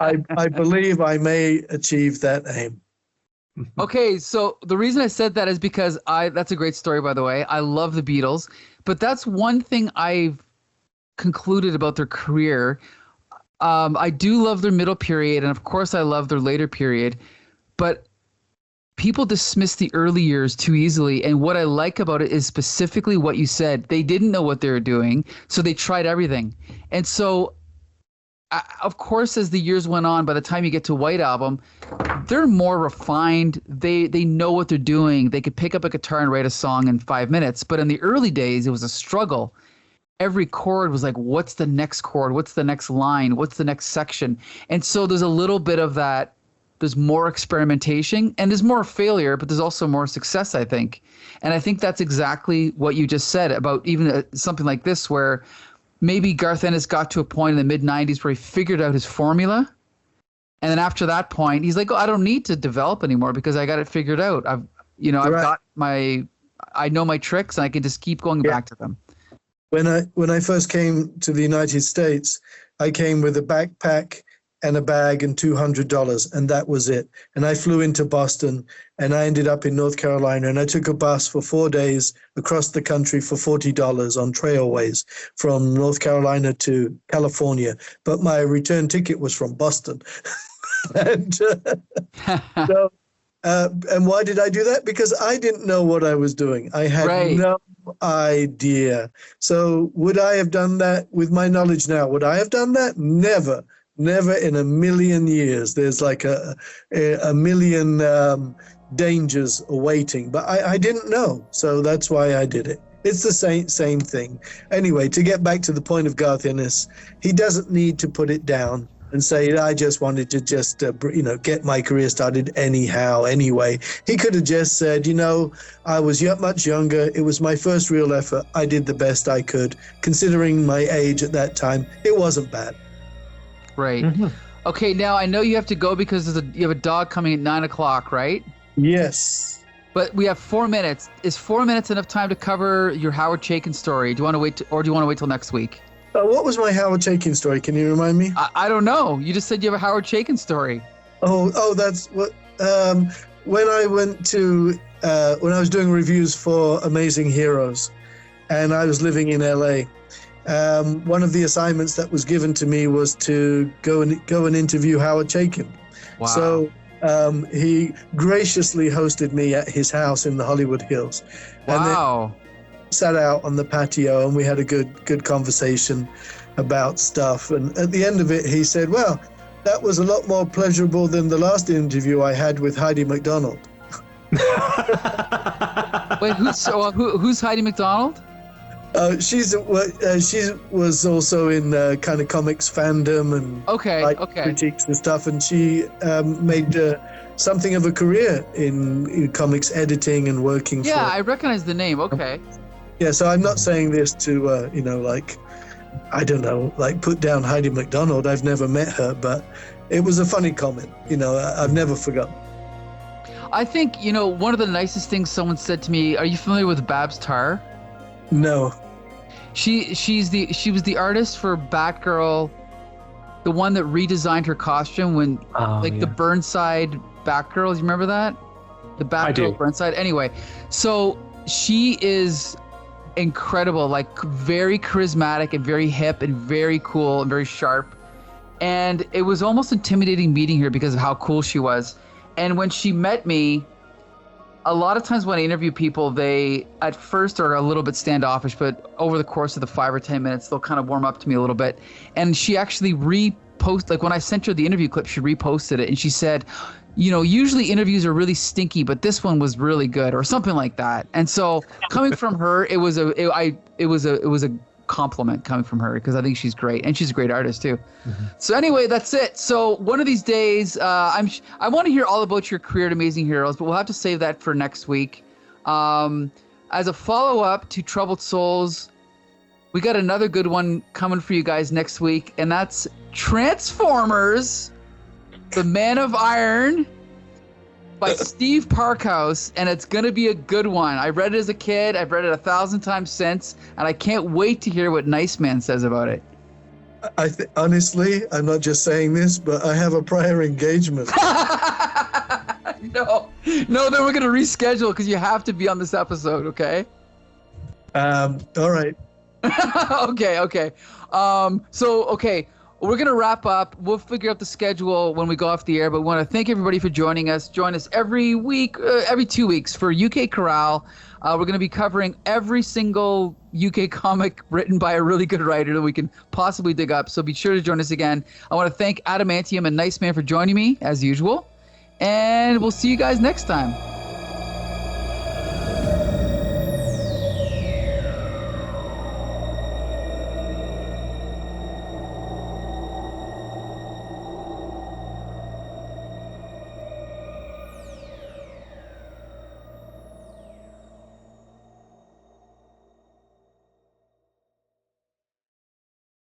I believe I may achieve that aim. Okay, so the reason I said that is because that's a great story, by the way. I love the Beatles, but that's one thing I've concluded about their career. I do love their middle period, and of course I love their later period, but people dismiss the early years too easily. And what I like about it is specifically what you said. They didn't know what they were doing, so they tried everything. And so, of course, as the years went on, by the time you get to White Album, they're more refined. They know what they're doing. They could pick up a guitar and write a song in 5 minutes. But in the early days, it was a struggle. Every chord was like, what's the next chord? What's the next line? What's the next section? And so there's a little bit of that. There's more experimentation and there's more failure, but there's also more success, I think. And I think that's exactly what you just said about even something like this, where maybe Garth Ennis got to a point in the mid-90s where he figured out his formula. And then after that point, he's like, oh, I don't need to develop anymore because I got it figured out. I know my tricks and I can just keep going back to them. When I first came to the United States, I came with a backpack and a bag and $200, and that was it. And I flew into Boston, and I ended up in North Carolina, and I took a bus for 4 days across the country for $40 on Trailways from North Carolina to California. But my return ticket was from Boston. And and why did I do that? Because I didn't know what I was doing. I had no idea. So would I have done that with my knowledge now? Would I have done that? Never in a million years. There's like a million dangers awaiting, but I didn't know. So that's why I did it. It's the same thing. Anyway, to get back to the point of Garth Ennis, he doesn't need to put it down and say, I just wanted to get my career started anyhow, anyway. He could have just said, I was much younger. It was my first real effort. I did the best I could. Considering my age at that time, it wasn't bad. Right. Mm-hmm. Okay, now I know you have to go because you have a dog coming at 9 o'clock, right? Yes. But we have 4 minutes. Is 4 minutes enough time to cover your Howard Chaykin story? Do you want to wait, or do you want to wait till next week? What was my Howard Chaykin story? Can you remind me? I don't know. You just said you have a Howard Chaykin story. Oh, that's what. When I went to when I was doing reviews for Amazing Heroes, and I was living in LA, one of the assignments that was given to me was to go and interview Howard Chaykin. Wow. So he graciously hosted me at his house in the Hollywood Hills. Wow. And then sat out on the patio and we had a good conversation about stuff. And at the end of it, he said, well, that was a lot more pleasurable than the last interview I had with Heidi MacDonald. Wait, who's Heidi MacDonald? She was also in kind of comics fandom and critiques and stuff, and she made something of a career in comics editing and working. Yeah, I recognize the name. Okay. Yeah, so I'm not saying this to I don't know, put down Heidi MacDonald. I've never met her, but it was a funny comment. I've never forgotten. I think one of the nicest things someone said to me. Are you familiar with Babs Tarr? No. She was the artist for Batgirl, the one that redesigned her costume when the Burnside Batgirl. You remember that? The Batgirl Burnside. Anyway, so she is incredible, very charismatic and very hip and very cool and very sharp. And it was almost intimidating meeting her because of how cool she was. And when she met me, a lot of times when I interview people, they at first are a little bit standoffish, but over the course of the 5 or 10 minutes, they'll kind of warm up to me a little bit. And she actually when I sent her the interview clip, she reposted it and she said, usually interviews are really stinky, but this one was really good, or something like that. And so coming from her, it was a compliment coming from her, because I think she's great and she's a great artist too. Mm-hmm. So anyway, that's it. So one of these days, I want to hear all about your career at Amazing Heroes, but we'll have to save that for next week. As a follow-up to Troubled Souls, we got another good one coming for you guys next week, and that's Transformers: The Man of Iron. by Steve Parkhouse, and it's going to be a good one. I read it as a kid. I've read it 1,000 times since, and I can't wait to hear what Nice Man says about it. Honestly, I'm not just saying this, but I have a prior engagement. No, then we're going to reschedule because you have to be on this episode, okay? All right. Okay. Okay, we're going to wrap up. We'll figure out the schedule when we go off the air, but we want to thank everybody for joining us. Join us every week, every 2 weeks for UK CORRAL. We're going to be covering every single UK comic written by a really good writer that we can possibly dig up. So be sure to join us again. I want to thank Adamantium and Nice Man for joining me, as usual. And we'll see you guys next time.